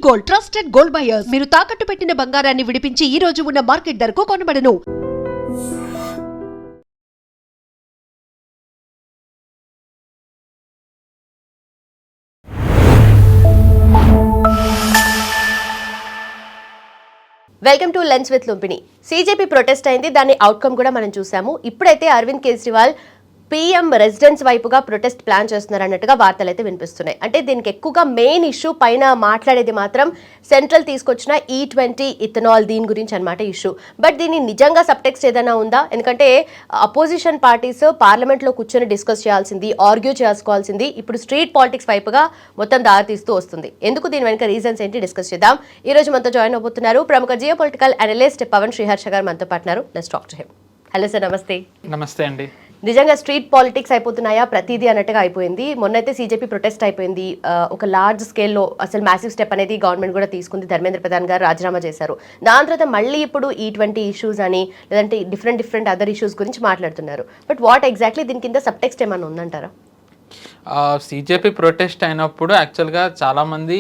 Gold, trusted gold buyers. మీరు తాకట్టు పెట్టిన బంగారాన్ని విడిపించి ఈ రోజు ఉన్న మార్కెట్ ధరకు కొనబడను. Welcome to lunch with Lumpini. CJP protest అయింది, దాని అవుట్కమ్ కూడా మనం చూసాము. ఇప్పుడైతే అరవింద్ కేజ్రీవాల్ పీఎం రెసిడెన్స్ వైపుగా ప్రొటెస్ట్ ప్లాన్ చేస్తున్నారు అన్నట్టుగా వార్తలు అయితే వినిపిస్తున్నాయి. అంటే దీనికి ఎక్కువగా మెయిన్ ఇష్యూ పైన మాట్లాడేది మాత్రం సెంట్రల్ తీసుకొచ్చిన E20 ఇథనాల్, దీని గురించి అనమాట ఇష్యూ. బట్ దీన్ని నిజంగా సబ్టెక్స్ట్ ఏదైనా ఉందా? ఎందుకంటే అపోజిషన్ పార్టీస్ పార్లమెంట్లో కూర్చొని డిస్కస్ చేయాల్సింది, ఆర్గ్యూ చేసుకోవాల్సింది ఇప్పుడు స్ట్రీట్ పాలిటిక్స్ వైపుగా మొత్తం దారితీస్తూ వస్తుంది. ఎందుకు, దీని వెనుక రీజన్స్ ఏంటి డిస్కస్ చేద్దాం. ఈ రోజు మనతో జాయిన్ అవబోతున్నారు ప్రముఖ geo political analyst Pavan Sriharsha గారు మనతో పాటున్నారు. Let's talk to him. Hello sir, నమస్తే. నమస్తే అండి. నిజంగా స్ట్రీట్ పాలిటిక్స్ అయిపోతున్నాయా? ప్రతిదీ అన్నట్టుగా అయిపోయింది. మొన్నైతే సీజేపీ ప్రొటెస్ట్ అయిపోయింది. ఒక లార్జ్ స్కేల్లో అసలు మ్యాసివ్ స్టెప్ అనేది గవర్నమెంట్ కూడా తీసుకుంది. ధర్మేంద్ర ప్రధాన్ గారు రాజీనామా చేశారు. దాని తర్వాత మళ్ళీ ఇప్పుడు E20 ఇష్యూస్ అని, లేదంటే డిఫరెంట్ అదర్ ఇష్యూస్ గురించి మాట్లాడుతున్నారు. బట్ వాట్ ఎగ్జాక్ట్లీ దీని కింద సబ్ టెక్స్ట్ ఏమైనా ఉందంటారా? సీజేపీ ప్రొటెస్ట్ అయినప్పుడు యాక్చువల్గా చాలామంది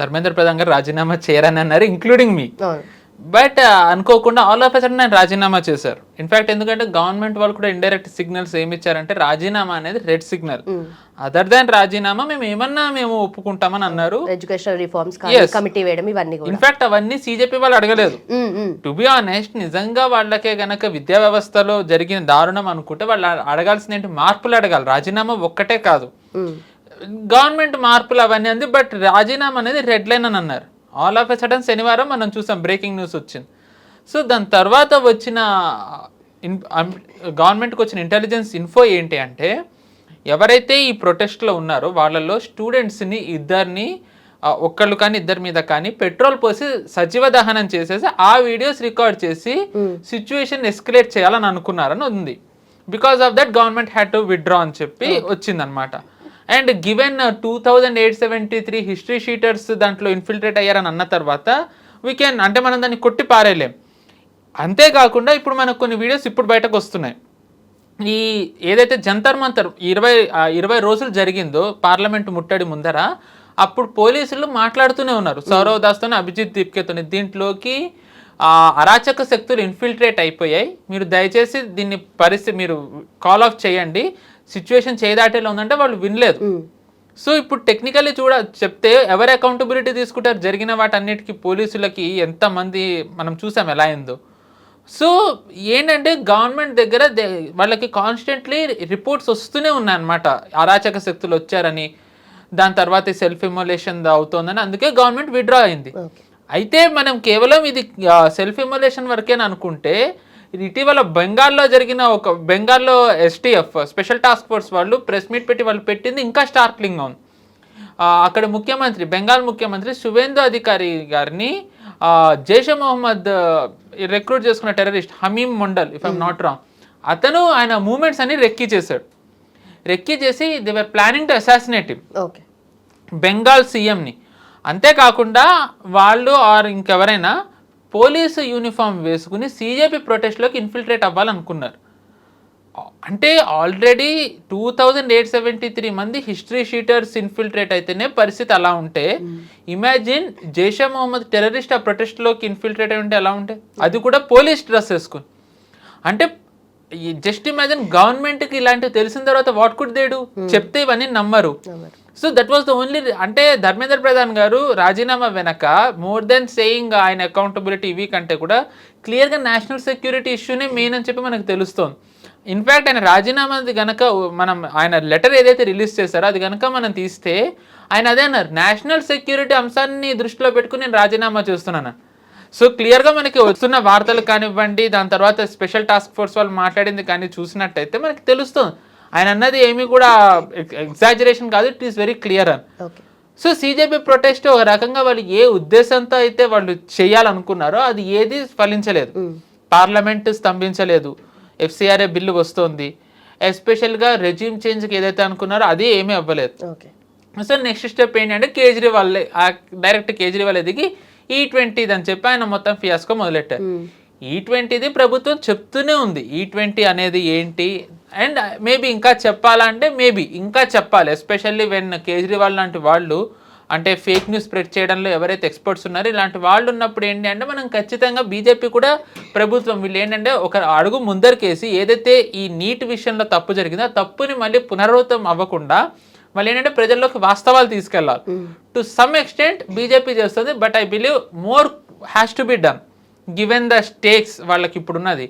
ధర్మేంద్ర ప్రధాన్ గారు రాజీనామా చేయరని అన్నారు, ఇంక్లూడింగ్ మీ. బట్ అనుకోకుండా ఆల్ ఆఫ్ ఎ సడన్ ఆయన రాజీనామా చేశారు. ఇన్ఫాక్ట్ ఎందుకంటే గవర్నమెంట్ వాళ్ళు కూడా ఇండైరెక్ట్ సిగ్నల్స్ ఏమి ఇచ్చారంటే రాజీనామా అనేది రెడ్ సిగ్నల్, అదర్ దాన్ రాజీనామా మేము ఒప్పుకుంటామని అన్నారు. ఎడ్యుకేషన్ రిఫార్మ్స్ కమిటీ వేయడం ఇవన్నీ. ఇన్ఫాక్ట్ అవన్నీ సీజేపీ వాళ్ళు అడగలేదు. టు బి ఆనెస్ట్, నిజంగా వాళ్ళకే గనక విద్యా వ్యవస్థలో జరిగిన దారుణం అనుకుంటే వాళ్ళు అడగాల్సిన ఏంటి, మార్పులు అడగాలి. రాజీనామా ఒక్కటే కాదు, గవర్నమెంట్ మార్పులు అవన్నీ అంది. బట్ రాజీనామా అనేది రెడ్ లైన్ అని అన్నారు. ఆల్ ఆఫ్ ఎ సడన్ శనివారం మనం చూసాం, బ్రేకింగ్ న్యూస్ వచ్చింది. సో దాని తర్వాత వచ్చిన గవర్నమెంట్కి వచ్చిన ఇంటెలిజెన్స్ ఇన్ఫో ఏంటి అంటే, ఎవరైతే ఈ ప్రొటెస్ట్లో ఉన్నారో వాళ్ళలో స్టూడెంట్స్ని ఇద్దరిని, ఒక్కళ్ళు కానీ ఇద్దరి మీద కానీ పెట్రోల్ పోసి సజీవ దహనం చేసేసి ఆ వీడియోస్ రికార్డ్ చేసి సిచ్యువేషన్ ఎస్కలేట్ చేయాలని అనుకున్నారని ఉంది. Because of that government had to withdraw అని చెప్పి వచ్చిందనమాట. అండ్ గివెన్ 2873 హిస్టరీ షీటర్స్ దాంట్లో ఇన్ఫిల్ట్రేట్ అయ్యారని అన్న తర్వాత అంటే మనం దాన్ని కొట్టి పారేయలేం. అంతేకాకుండా ఇప్పుడు మనకు కొన్ని వీడియోస్ ఇప్పుడు బయటకు వస్తున్నాయి. ఈ ఏదైతే జంతర్ మంతర్ 20 రోజులు జరిగిందో పార్లమెంట్ ముట్టడి ముందర, అప్పుడు పోలీసులు మాట్లాడుతూనే ఉన్నారు సౌరవ్ దాస్తోని, అభిజిత్ దీప్కేతోని, దీంట్లోకి అరాచక శక్తులు ఇన్ఫిల్ట్రేట్ అయిపోయాయి, మీరు దయచేసి దీన్ని మీరు కాల్ ఆఫ్ చేయండి, సిచ్యువేషన్ చేయదాటేలా ఉందంటే వాళ్ళు వినలేదు. సో ఇప్పుడు టెక్నికల్లీ చెప్తే ఎవరు అకౌంటబిలిటీ తీసుకుంటారు? జరిగిన వాటన్నిటికీ పోలీసులకి ఎంతమంది మనం చూసాం ఎలా అయిందో. సో ఏంటంటే గవర్నమెంట్ దగ్గర వాళ్ళకి కాన్స్టెంట్లీ రిపోర్ట్స్ వస్తూనే ఉన్నాయన్నమాట, అరాచక శక్తులు వచ్చారని, దాని తర్వాత సెల్ఫ్ ఇమోలేషన్ అవుతోందని. అందుకే గవర్నమెంట్ విత్డ్రా అయింది. అయితే మనం కేవలం ఇది సెల్ఫ్ ఇమోలేషన్ వరకేనా అనుకుంటే, ఇటీవల బెంగాల్లో STF స్పెషల్ టాస్క్ ఫోర్స్ వాళ్ళు ప్రెస్ మీట్ పెట్టి వాళ్ళు పెట్టింది ఇంకా స్టార్క్లింగ్ ఉంది. అక్కడ బెంగాల్ ముఖ్యమంత్రి శువేందు అధికారి గారిని జైషే మొహమ్మద్ రిక్రూట్ చేసుకున్న terrorist Hamim Mondal, if I'm not wrong, అతను ఆయన మూమెంట్స్ అని రెక్కీ చేసి they were planning to assassinate him, Bengal సీఎంని. అంతేకాకుండా వాళ్ళు ఇంకెవరైనా పోలీసు యూనిఫామ్ వేసుకుని సీజేపీ ప్రొటెస్ట్లోకి ఇన్ఫిల్ట్రేట్ అవ్వాలనుకున్నారు. అంటే ఆల్రెడీ 2873 మంది హిస్టరీ షీటర్స్ ఇన్ఫిల్ట్రేట్ అయితేనే పరిస్థితి అలా ఉంటే, ఇమాజిన్ జైషే మొహమ్మద్ టెర్రరిస్ట్ ఆ ప్రొటెస్ట్లోకి ఇన్ఫిల్ట్రేట్ అయి ఉంటే ఎలా ఉంటే, అది కూడా పోలీస్ డ్రెస్ వేసుకుని. అంటే జస్ట్ ఇమాజిన్, గవర్నమెంట్కి ఇలాంటివి తెలిసిన తర్వాత వాట్ కుడ్ దే డూ? చెప్తే ఇవన్నీ నమ్మరు. So that was the only. అంటే ధర్మేంద్ర ప్రధాన్ గారు రాజీనామా వెనక మోర్ దెన్ సేయింగ్ ఆయన అకౌంటబిలిటీ ఇవి కంటే కూడా క్లియర్గా నేషనల్ సెక్యూరిటీ ఇష్యూనే మెయిన్ అని చెప్పి మనకు తెలుస్తోంది. ఇన్ఫ్యాక్ట్ ఆయన రాజీనామాది కనుక ఆయన లెటర్ ఏదైతే రిలీజ్ చేశారో అది కనుక మనం తీస్తే ఆయన అదే అన్నారు, నేషనల్ సెక్యూరిటీ అంశాన్ని దృష్టిలో పెట్టుకుని నేను రాజీనామా చేస్తున్నాను. సో క్లియర్గా మనకి వస్తున్న వార్తలు కానివ్వండి, దాని తర్వాత స్పెషల్ టాస్క్ ఫోర్స్ వాళ్ళు మాట్లాడింది కానీ చూసినట్టయితే మనకి తెలుస్తుంది ఆయన అన్నది ఏమీ కూడా ఎగ్జాజరేషన్ కాదు, ఇట్ ఈస్ వెరీ క్లియర్ అని. సో సీజేపీ ప్రొటెస్ట్ ఒక రకంగా వాళ్ళు ఏ ఉద్దేశంతో అయితే వాళ్ళు చేయాలనుకున్నారో అది ఏది ఫలించలేదు. పార్లమెంట్ స్తంభించలేదు, FCRA బిల్లు వస్తుంది, ఎస్పెషల్గా రెజ్యూమ్ చేంజ్కి ఏదైతే అనుకున్నారో అది ఏమీ అవ్వలేదు. సో నెక్స్ట్ స్టెప్ ఏంటంటే డైరెక్ట్ కేజ్రీవాల్ ఎదిగి E20 అని చెప్పి ఆయన మొత్తం ఫియాస్కో మొదలెట్టారు. E20 ప్రభుత్వం చెప్తూనే ఉంది E20 అనేది ఏంటి, అండ్ మేబీ ఇంకా చెప్పాలంటే ఇంకా చెప్పాలి, ఎస్పెషల్లీ వెన్ కేజ్రీవాల్ లాంటి వాళ్ళు అంటే ఫేక్ న్యూస్ స్ప్రెడ్ చేయడంలో ఎవరైతే ఎక్స్పర్ట్స్ ఉన్నారో ఇలాంటి వాళ్ళు ఉన్నప్పుడు ఏంటి అంటే మనం ఖచ్చితంగా బీజేపీ కూడా ప్రభుత్వం వీళ్ళు ఏంటంటే ఒక అడుగు ముందరికేసి ఏదైతే ఈ నీట్ విషయంలో తప్పు జరిగిందో ఆ తప్పుని మళ్ళీ పునరావృతం అవ్వకుండా మళ్ళీ ఏంటంటే ప్రజల్లోకి వాస్తవాలు తీసుకెళ్ళాలి. టు సమ్ ఎక్స్టెంట్ బీజేపీ చేస్తుంది, but I believe more has to be done given the స్టేక్స్ వాళ్ళకి ఇప్పుడు ఉన్నది.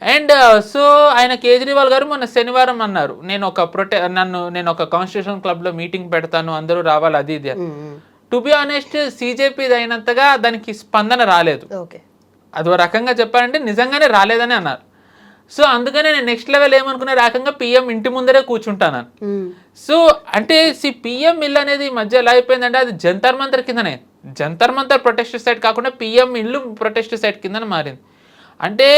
అండ్ సో ఆయన కేజ్రీవాల్ గారు మొన్న శనివారం అన్నారు నేను ఒక కాన్స్టిట్యూషన్ క్లబ్లో మీటింగ్ పెడతాను అందరూ రావాలి అది ఇది. టు బి ఆనెస్ట్ సీజేపీది అయినంతగా దానికి స్పందన రాలేదు. అదో రకంగా చెప్పాలంటే నిజంగానే రాలేదని అన్నారు. సో అందుకనే నేను నెక్స్ట్ లెవెల్ ఏమనుకున్నా రకంగా పిఎం ఇంటి ముందరే కూర్చుంటాను. సో అంటే పిఎం ఇల్లు అనేది ఈ మధ్య ఎలా అయిపోయిందంటే అది జంతర్ మంతర్ కిందనే, జంతర్ మంతర్ ప్రొటెస్ట్ సైట్ కాకుండా పిఎం ఇల్లు ప్రొటెస్ట్ సైట్ కింద మారింది. అంటే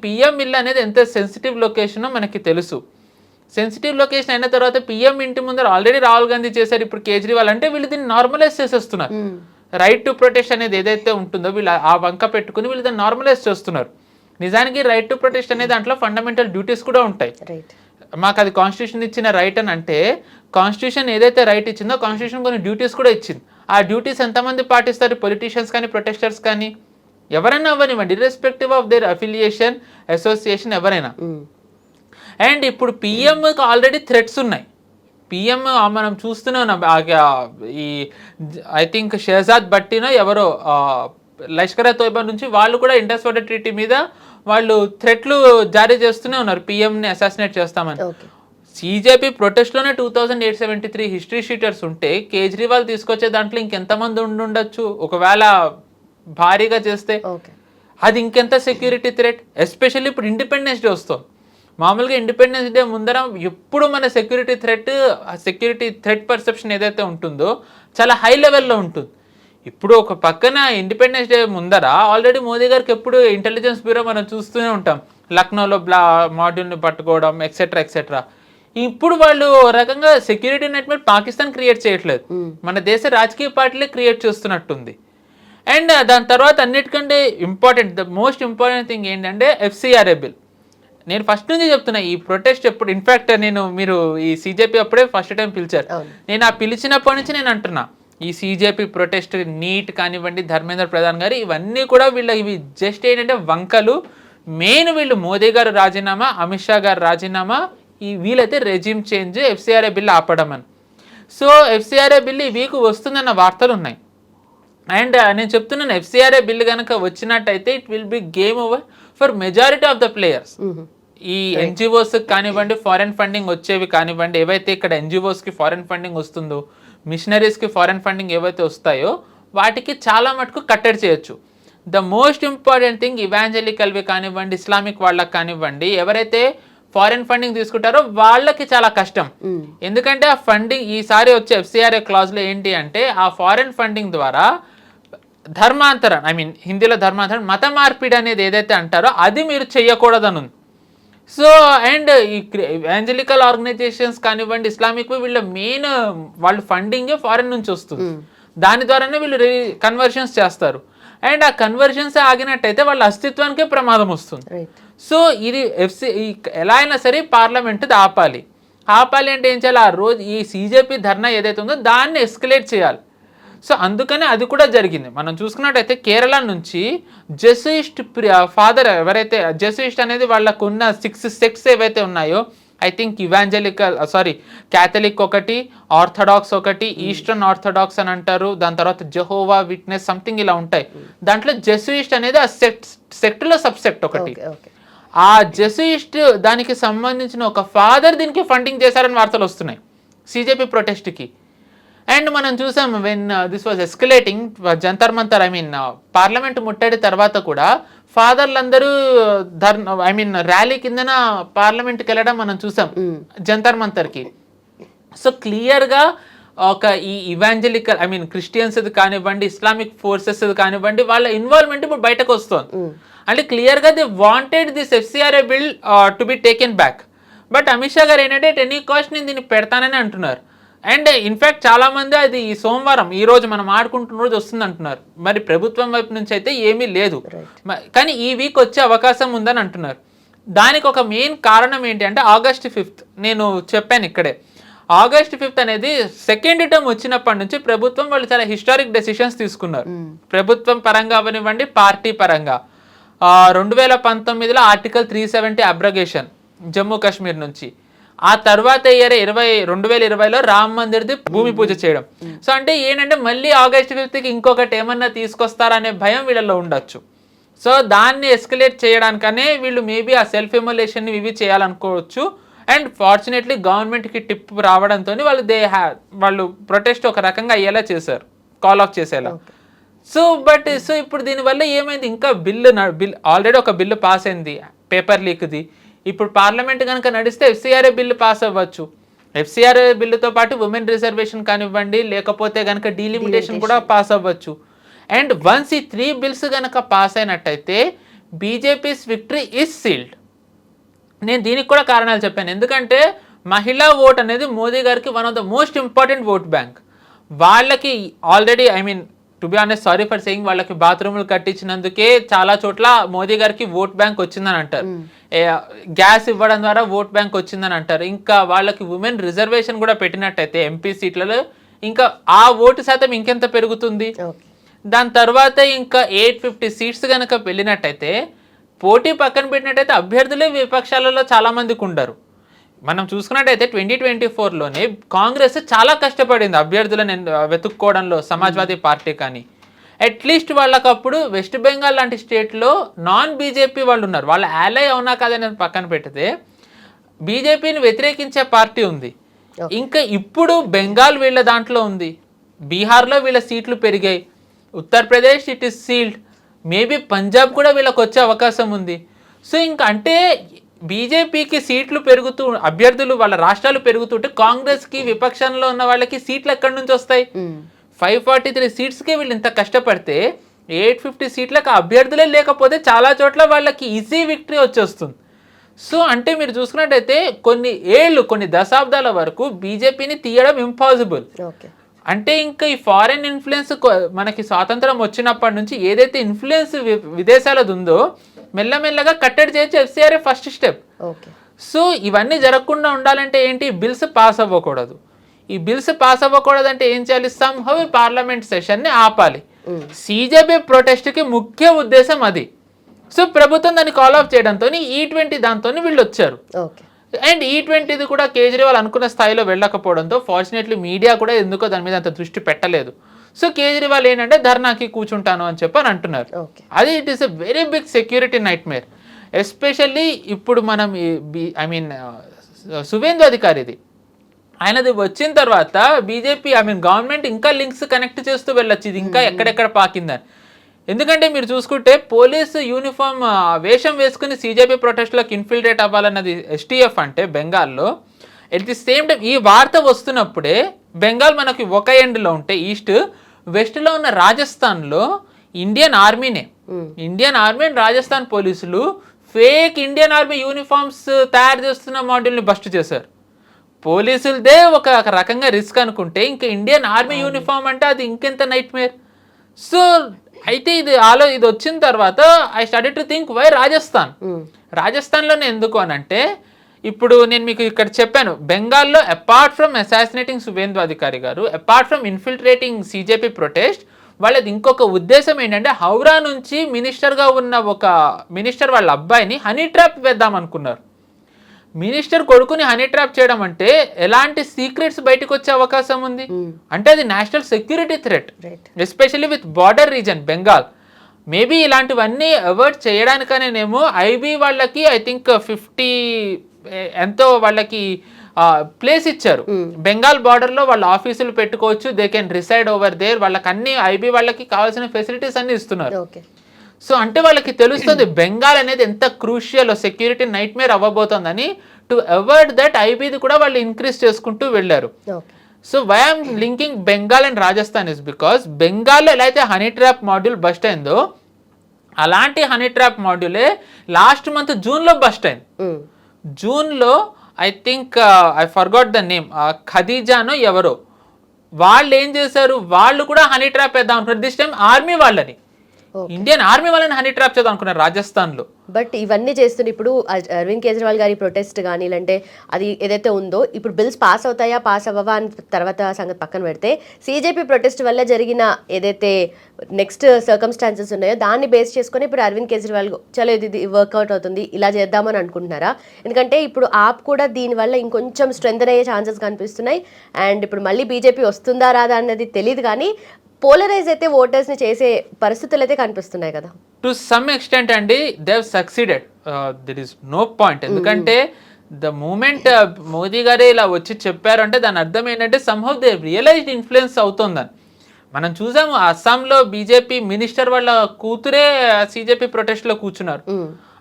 పిఎం ఇల్లు అనేది ఎంత సెన్సిటివ్ లొకేషనో మనకి తెలుసు. సెన్సిటివ్ లొకేషన్ అయిన తర్వాత పిఎం ఇంటి ముందర ఆల్రెడీ రాహుల్ గాంధీ చేశారు, ఇప్పుడు కేజ్రీవాల్. అంటే వీళ్ళు దీన్ని నార్మలైజ్ చేసేస్తున్నారు. రైట్ టు ప్రొటెస్ట్ అనేది ఏదైతే ఉంటుందో వీళ్ళు ఆ వంక పెట్టుకుని వీళ్ళు దాన్ని నార్మలైజ్ చేస్తున్నారు. నిజానికి రైట్ టు ప్రొటెస్ట్ అనే దాంట్లో ఫండమెంటల్ డ్యూటీస్ కూడా ఉంటాయి. మాకు అది కాన్స్టిట్యూషన్ ఇచ్చిన రైట్ అని అంటే కాన్స్టిట్యూషన్ ఏదైతే రైట్ ఇచ్చిందో కాన్స్టిట్యూషన్ కొన్ని డ్యూటీస్ కూడా ఇచ్చింది. ఆ డ్యూటీస్ ఎంతమంది పాటిస్తారు? పొలిటీషియన్స్ కానీ ప్రొటెస్టర్స్ కానీ ఎవరైనా అవ్వనివ్వండి, irrespective of their affiliation association ఎవరైనా. అండ్ ఇప్పుడు పిఎంకి ఆల్రెడీ థ్రెట్స్ ఉన్నాయి. పిఎం మనం చూస్తూనే ఉన్నాం. ఈ ఐ థింక్ షెహజాద్ భట్టీనో ఎవరో లష్కర్ తోయిబా నుంచి వాళ్ళు కూడా ఇండస్ వాటర్ ట్రీటీ మీద వాళ్ళు థ్రెట్లు జారీ చేస్తూనే ఉన్నారు, పిఎంని అసాసినేట్ చేస్తామని. సీజేపీ ప్రొటెస్ట్లోనే 2873 హిస్టరీ షీటర్స్ ఉంటే కేజ్రీవాల్ తీసుకొచ్చే దాంట్లో ఇంకెంతమంది ఉండొచ్చు ఒకవేళ భారీగా చేస్తే? అది ఇంకెంత సెక్యూరిటీ థ్రెట్. ఎస్పెషల్లీ ఇప్పుడు ఇండిపెండెన్స్ డే వస్తుంది. మామూలుగా ఇండిపెండెన్స్ డే ముందర ఎప్పుడు మన సెక్యూరిటీ థ్రెట్ పర్సెప్షన్ ఏదైతే ఉంటుందో చాలా హై లెవెల్లో ఉంటుంది. ఇప్పుడు ఒక పక్కన ఇండిపెండెన్స్ డే ముందర ఆల్రెడీ మోదీ గారికి ఎప్పుడు ఇంటెలిజెన్స్ బ్యూరో మనం చూస్తూనే ఉంటాం, లక్నోలో మాడ్యూల్ని పట్టుకోవడం ఎక్సెట్రా ఎక్సెట్రా. ఇప్పుడు వాళ్ళు రకంగా సెక్యూరిటీ నెట్వర్క్ పాకిస్తాన్ క్రియేట్ చేయట్లేదు, మన దేశ రాజకీయ పార్టీలే క్రియేట్ చేస్తున్నట్టుంది. అండ్ దాని తర్వాత అన్నిటికంటే ద మోస్ట్ ఇంపార్టెంట్ థింగ్ ఏంటంటే ఎఫ్సిఆర్ఏ బిల్. నేను ఫస్ట్ నుంచి చెప్తున్నా ఈ ప్రొటెస్ట్ ఎప్పుడు, ఇన్ఫ్యాక్ట్ మీరు ఈ సీజేపీ అప్పుడే ఫస్ట్ టైం పిలిచారు. నేను ఆ పిలిచినప్పటి నుంచి నేను అంటున్నా ఈ సీజేపీ ప్రొటెస్ట్ నీట్ కానివ్వండి, ధర్మేంద్ర ప్రధాన్ గారు ఇవన్నీ కూడా ఇవి జస్ట్ ఏంటంటే వంకలు. మెయిన్ వీళ్ళు మోదీ గారు రాజీనామా, అమిత్ షా గారు రాజీనామా, వీళ్ళైతే రెజ్యూమ్ చేంజ్, ఎఫ్సిఆర్ఏ బిల్ ఆపడం అని. సో ఎఫ్సిఆర్ఏ బిల్ ఈ వీక్ వస్తుందన్న వార్తలు ఉన్నాయి. అండ్ నేను చెప్తున్నాను ఎఫ్సిఆర్ఏ బిల్ కనుక వచ్చినట్టయితే it will be game over for majority of the players. ఈ ఎన్జిఓస్ కానివ్వండి, ఫారెన్ ఫండింగ్ వచ్చేవి కానివ్వండి, ఏవైతే ఇక్కడ ఎన్జిఓస్కి ఫారెన్ ఫండింగ్ వస్తుందో, మిషనరీస్కి ఫారెన్ ఫండింగ్ ఏవైతే వస్తాయో వాటికి చాలా మటుకు కట్టడి చేయొచ్చు. ద మోస్ట్ ఇంపార్టెంట్ థింగ్ ఇవాంజలికల్వి కానివ్వండి, ఇస్లామిక్ వాళ్ళకి కానివ్వండి, ఎవరైతే ఫారెన్ ఫండింగ్ తీసుకుంటారో వాళ్ళకి చాలా కష్టం. ఎందుకంటే ఆ ఫండింగ్ ఈసారి వచ్చే ఎఫ్సిఆర్ఏ క్లాజ్లో ఏంటి అంటే ఆ ఫారెన్ ఫండింగ్ ద్వారా ధర్మాంతరం, హిందీలో ధర్మాంతరం, మత మార్పిడి అనేది ఏదైతే అంటారో అది మీరు చెయ్యకూడదని ఉంది. సో అండ్ ఈ ఎవెంజలికల్ ఆర్గనైజేషన్స్ కానివ్వండి, ఇస్లామిక్ వీళ్ళ మెయిన్ వాళ్ళు ఫండింగ్ ఫారెన్ నుంచి వస్తుంది, దాని ద్వారానే వీళ్ళు కన్వర్షన్స్ చేస్తారు. అండ్ ఆ కన్వర్షన్స్ ఆగినట్టయితే వాళ్ళ అస్తిత్వానికే ప్రమాదం వస్తుంది. సో ఇది ఎలా అయినా సరే పార్లమెంట్ ఆపాలి అంటే ఏం చేయాలి? ఆ రోజు ఈ సీజేపీ ధర్నా ఏదైతే ఉందో దాన్ని ఎస్కలేట్ చేయాలి. సో అందుకనే అది కూడా జరిగింది. మనం చూసుకున్నట్టయితే కేరళ నుంచి జెసూయిస్ట్ ఫాదర్ ఎవరైతే, జెసూయిస్ట్ అనేది వాళ్ళకున్న 6 సెక్ట్స్ ఏవైతే ఉన్నాయో, ఐ థింక్ క్యాథలిక్ ఒకటి, ఆర్థడాక్స్ ఒకటి, ఈస్టర్న్ ఆర్థడాక్స్ అని అంటారు, దాని తర్వాత జెహోవా విట్నెస్ సంథింగ్ ఇలా ఉంటాయి. దాంట్లో జెసూయిస్ట్ అనేది ఆ సెక్ట్లో సబ్సెక్ట్ ఒకటి. ఆ జెసూయిస్ట్ దానికి సంబంధించిన ఒక ఫాదర్ దీనికి ఫండింగ్ చేశారని వార్తలు వస్తున్నాయి సీజేపీ ప్రొటెస్ట్కి. అండ్ మనం చూసాం when this was escalating Jantar Mantar, parliament ముట్టడి తర్వాత కూడా ఫాదర్లందరూ ర్యాలీ కిందన పార్లమెంట్కి వెళ్ళడం మనం చూసాం జంతర్ మంతర్కి. సో క్లియర్గా ఒక ఈ ఇవాంజలికల్ క్రిస్టియన్స్ కానివ్వండి, ఇస్లామిక్ ఫోర్సెస్ కానివ్వండి, వాళ్ళ ఇన్వాల్వ్మెంట్ ఇప్పుడు బయటకు వస్తుంది. అంటే క్లియర్గా they wanted this FCRA bill to be taken back. But Amit Shah గారు ఏంటంటే ఎట్ ఎనీ కాస్ట్ నేను దీన్ని పెడతానని అంటున్నారు. అండ్ ఇన్ఫ్యాక్ట్ చాలా మంది అది ఈ సోమవారం ఈ రోజు మనం ఆడుకుంటున్న రోజు వస్తుంది అంటున్నారు. మరి ప్రభుత్వం వైపు నుంచి అయితే ఏమీ లేదు, కానీ ఈ వీక్ వచ్చే అవకాశం ఉందని అంటున్నారు. దానికి ఒక మెయిన్ కారణం ఏంటి అంటే August 5th నేను చెప్పాను ఇక్కడే, August 5th అనేది సెకండ్ టర్మ్ వచ్చినప్పటి నుంచి ప్రభుత్వం వాళ్ళు చాలా హిస్టారిక్ డెసిషన్స్ తీసుకున్నారు. ప్రభుత్వం పరంగా అవనివ్వండి, పార్టీ పరంగా. 2019లో ఆర్టికల్ 370 అబ్రగేషన్ జమ్మూ కాశ్మీర్ నుంచి. ఆ తర్వాత ఇయర్ 2020లో రామ్ మందిర్ది భూమి పూజ చేయడం. సో అంటే ఏంటంటే మళ్ళీ August 5th ఇంకొకటి ఏమన్నా తీసుకొస్తారనే భయం వీళ్ళలో ఉండొచ్చు. సో దాన్ని ఎస్కలేట్ చేయడానికనే వీళ్ళు మేబీ ఆ సెల్ఫ్ ఎమ్యులేషన్ ఇవి చేయాలనుకోవచ్చు. అండ్ ఫార్చునేట్లీ గవర్నమెంట్కి టిప్ రావడంతో వాళ్ళు ప్రొటెస్ట్ ఒక రకంగా అయ్యేలా చేశారు, కాల్ ఆఫ్ చేసేలా. సో ఇప్పుడు దీనివల్ల ఏమైంది, ఇంకా బిల్ ఆల్రెడీ ఒక బిల్లు పాస్ అయింది పేపర్ లీక్ది. ఇప్పుడు పార్లమెంట్ కనుక నడిస్తే FCRA బిల్లు పాస్ అవ్వచ్చు. FCRA బిల్లుతో పాటు ఉమెన్ రిజర్వేషన్ కానివ్వండి, లేకపోతే కనుక డీలిమిటేషన్ కూడా పాస్ అవ్వచ్చు. అండ్ వన్స్ ఈ 3 బిల్స్ కనుక పాస్ అయినట్టయితే బీజేపీస్ విక్టరీ ఈజ్ సీల్డ్. నేను దీనికి కూడా కారణాలు చెప్పాను. ఎందుకంటే మహిళా ఓట్ అనేది మోదీ గారికి one of the most important vote bank. వాళ్ళకి already to be honest, sorry for saying, వాళ్ళకి బాత్రూములు కట్టించినందుకే చాలా చోట్ల మోదీ గారికి ఓట్ బ్యాంక్ వచ్చిందని అంటారు. గ్యాస్ ఇవ్వడం ద్వారా ఓట్ బ్యాంక్ వచ్చిందని అంటారు. ఇంకా వాళ్ళకి ఉమెన్ రిజర్వేషన్ కూడా పెట్టినట్టయితే ఎంపీ సీట్లలో ఇంకా ఆ ఓటు శాతం ఇంకెంత పెరుగుతుంది. దాని తర్వాత ఇంకా 850 సీట్స్ కనుక వెళ్ళినట్టయితే, పోటీ పక్కన పెట్టినట్టయితే అభ్యర్థులే విపక్షాలలో చాలా మందికి ఉండరు. మనం చూసుకున్నట్టయితే 2024లోనే కాంగ్రెస్ చాలా కష్టపడింది అభ్యర్థులను వెతుక్కోవడంలో, సమాజ్వాదీ పార్టీ కానీ. అట్లీస్ట్ వాళ్ళకి అప్పుడు వెస్ట్ బెంగాల్ లాంటి స్టేట్లో నాన్ బీజేపీ వాళ్ళు ఉన్నారు. వాళ్ళ యాలై అవునా కాదని పక్కన పెడితే బీజేపీని వ్యతిరేకించే పార్టీ ఉంది. ఇంకా ఇప్పుడు బెంగాల్ వీళ్ళ దాంట్లో ఉంది, బీహార్లో వీళ్ళ సీట్లు పెరిగాయి, Uttar Pradesh it is sealed, maybe Punjab కూడా వీళ్ళకి వచ్చే అవకాశం ఉంది. సో ఇంకా అంటే బీజేపీకి సీట్లు పెరుగుతూ, అభ్యర్థులు వాళ్ళ రాష్ట్రాలు పెరుగుతుంటే కాంగ్రెస్కి విపక్షంలో ఉన్న వాళ్ళకి సీట్లు ఎక్కడి నుంచి వస్తాయి? 543 సీట్స్కి వీళ్ళు ఇంత కష్టపడితే 850 సీట్లకు అభ్యర్థులే లేకపోతే చాలా చోట్ల వాళ్ళకి ఈజీ విక్టరీ వచ్చేస్తుంది. సో అంటే మీరు చూసుకున్నట్టయితే కొన్ని దశాబ్దాల వరకు బీజేపీని తీయడం ఇంపాసిబుల్. అంటే ఇంకా ఈ ఫారెన్ ఇన్ఫ్లుయెన్స్ మనకి స్వాతంత్రం వచ్చినప్పటి నుంచి ఏదైతే ఇన్ఫ్లుయెన్స్ విదేశాలది ఉందో మెల్లమెల్లగా కట్టడి చేయొచ్చు FCRA ఫస్ట్ స్టెప్. సో ఇవన్నీ జరగకుండా ఉండాలంటే ఏంటి, బిల్స్ పాస్ అవ్వకూడదు. ఈ బిల్స్ పాస్ అవ్వకూడదు అంటే ఏం చేయాలి, సంహౌ ఈ పార్లమెంట్ సెషన్ని ఆపాలి. CJP ప్రొటెస్ట్కి ముఖ్య ఉద్దేశం అది. సో ప్రభుత్వం దాన్ని కాల్ ఆఫ్ చేయడంతో E20 దాంతో వీళ్ళు వచ్చారు. అండ్ E20 కూడా కేజ్రీవాల్ అనుకున్న స్థాయిలో వెళ్ళకపోవడంతో ఫార్చునేట్లీ మీడియా కూడా ఎందుకో దాని మీద అంత దృష్టి పెట్టలేదు. సో కేజ్రీవాల్ ఏంటంటే ధర్నాకి కూర్చుంటాను అని చెప్పి అంటున్నారు. అది it is a very big security nightmare. Especially ఇప్పుడు మనం సువేందు అధికారిది ఆయనది వచ్చిన తర్వాత బీజేపీ గవర్నమెంట్ ఇంకా లింక్స్ కనెక్ట్ చేస్తూ వెళ్ళొచ్చు, ఇది ఇంకా ఎక్కడెక్కడ పాకిందని. ఎందుకంటే మీరు చూసుకుంటే పోలీసు యూనిఫామ్ వేషం వేసుకుని CJP ప్రొటెస్ట్లోకి ఇన్ఫిల్ట్రేట్ అవ్వాలన్నది STF అంటే బెంగాల్లో. ఎట్ ది సేమ్ టైం ఈ వార్త వస్తున్నప్పుడే బెంగాల్ మనకి ఒక ఎండ్లో ఉంటే ఈస్ట్, వెస్ట్లో ఉన్న రాజస్థాన్లో ఇండియన్ ఆర్మీ అండ్ రాజస్థాన్ పోలీసులు ఫేక్ ఇండియన్ ఆర్మీ యూనిఫామ్స్ తయారు చేస్తున్న మాడ్యూల్ని బస్ట్ చేశారు. పోలీసులదే ఒక రకంగా రిస్క్ అనుకుంటే ఇంకా ఇండియన్ ఆర్మీ యూనిఫామ్ అంటే అది ఇంకెంత నైట్ మేర్. సో అయితే ఇది వచ్చిన తర్వాత I started to think why రాజస్థాన్లోనే ఎందుకు అనంటే, ఇప్పుడు నేను మీకు ఇక్కడ చెప్పాను బెంగాల్లో అపార్ట్ ఫ్రమ్ అసాసినేటింగ్ సువేందు అధికారి గారు, apart from infiltrating CJP protest, వాళ్ళది ఇంకొక ఉద్దేశం ఏంటంటే హౌరా నుంచి మినిస్టర్గా ఉన్న ఒక మినిస్టర్ వాళ్ళ అబ్బాయిని హనీ ట్రాప్ వేద్దాం అనుకున్నారు. మినిస్టర్ కొడుకుని హనీ ట్రాప్ చేయడం అంటే ఎలాంటి సీక్రెట్స్ బయటకు వచ్చే అవకాశం ఉంది అంటే అది national security threat, especially with border reason Bengal. Maybe ఇలాంటివన్నీ అవాయిడ్ చేయడానికనేమో IB వాళ్ళకి ఐ థింక్ 50 ఎంతో వాళ్ళకి ప్లేస్ ఇచ్చారు బెంగాల్ బార్డర్లో. వాళ్ళ ఆఫీసులు పెట్టుకోవచ్చు, they can reside over there, వాళ్ళకి అన్ని IB వాళ్ళకి కావాల్సిన ఫెసిలిటీస్ అన్ని ఇస్తున్నారు. సో అంటే వాళ్ళకి తెలుస్తుంది బెంగాల్ అనేది ఎంత క్రూషియల్ సెక్యూరిటీ నైట్ మేర్ అవ్వబోతోందని. టు అవాయిడ్ దట్ IBది కూడా వాళ్ళు ఇంక్రీజ్ చేసుకుంటూ వెళ్ళారు. So why I'm linking Bengal and Rajasthan is because బెంగాల్లో ఎలా అయితే హనీ ట్రాప్ మాడ్యూల్ బస్ట్ అయిందో అలాంటి హనీ ట్రాప్ మాడ్యూలే లాస్ట్ మంత్ జూన్లో బస్ట్ అయింది. జూన్లో I think I forgot the name, ఖదీజానో ఎవరో, వాళ్ళు ఏం చేశారు, వాళ్ళు కూడా హనీ ట్రాప్ వేద్దాం అనుకున్నారు. దిస్ టైం ఆర్మీ వాళ్ళని ఇండియన్ ఆర్మీ వాళ్ళని హనీ ట్రాప్ చేద్దాం అనుకున్నారు రాజస్థాన్లో. బట్ ఇవన్నీ చేస్తున్న ఇప్పుడు అరవింద్ కేజ్రీవాల్ గారి ప్రొటెస్ట్ కానీ లేదంటే అది ఏదైతే ఉందో ఇప్పుడు బిల్స్ పాస్ అవుతాయా పాస్ అవ్వవా అని తర్వాత సంగతి పక్కన పెడితే సిజేపీ ప్రొటెస్ట్ వల్ల జరిగిన ఏదైతే నెక్స్ట్ సర్కమ్స్టాన్సెస్ ఉన్నాయో దాన్ని బేస్ చేసుకొని ఇప్పుడు అరవింద్ కేజ్రీవాల్ చలో ఇది వర్కౌట్ అవుతుంది ఇలా చేద్దామని అనుకుంటున్నారా? ఎందుకంటే ఇప్పుడు ఆప్ కూడా దీనివల్ల ఇంకొంచెం స్ట్రెంథన్ అయ్యే ఛాన్సెస్ కనిపిస్తున్నాయి. అండ్ ఇప్పుడు మళ్ళీ బీజేపీ వస్తుందా రాదా అన్నది తెలియదు, కానీ పోలరైజ్ అయితే ఓటర్స్ ని చేసే పరిస్థితులు అయితే కనిపిస్తున్నాయి కదా. టు సమ్ ఎక్స్టెంట్ అండి they have succeeded, there is no point. ఎందుకంటే ద మూమెంట్ మోదీ గారే ఇలా వచ్చి చెప్పారు అంటే దాని అర్థం ఏంటంటే సమ్హౌ దే రియలైజ్డ్ ఇన్ఫ్లుయెన్స్ అవుతుందని. మనం చూసాము అస్సాంలో బీజేపీ మినిస్టర్ వాళ్ళ కూతురే సిజేపీ ప్రొటెస్ట్లో కూర్చున్నారు.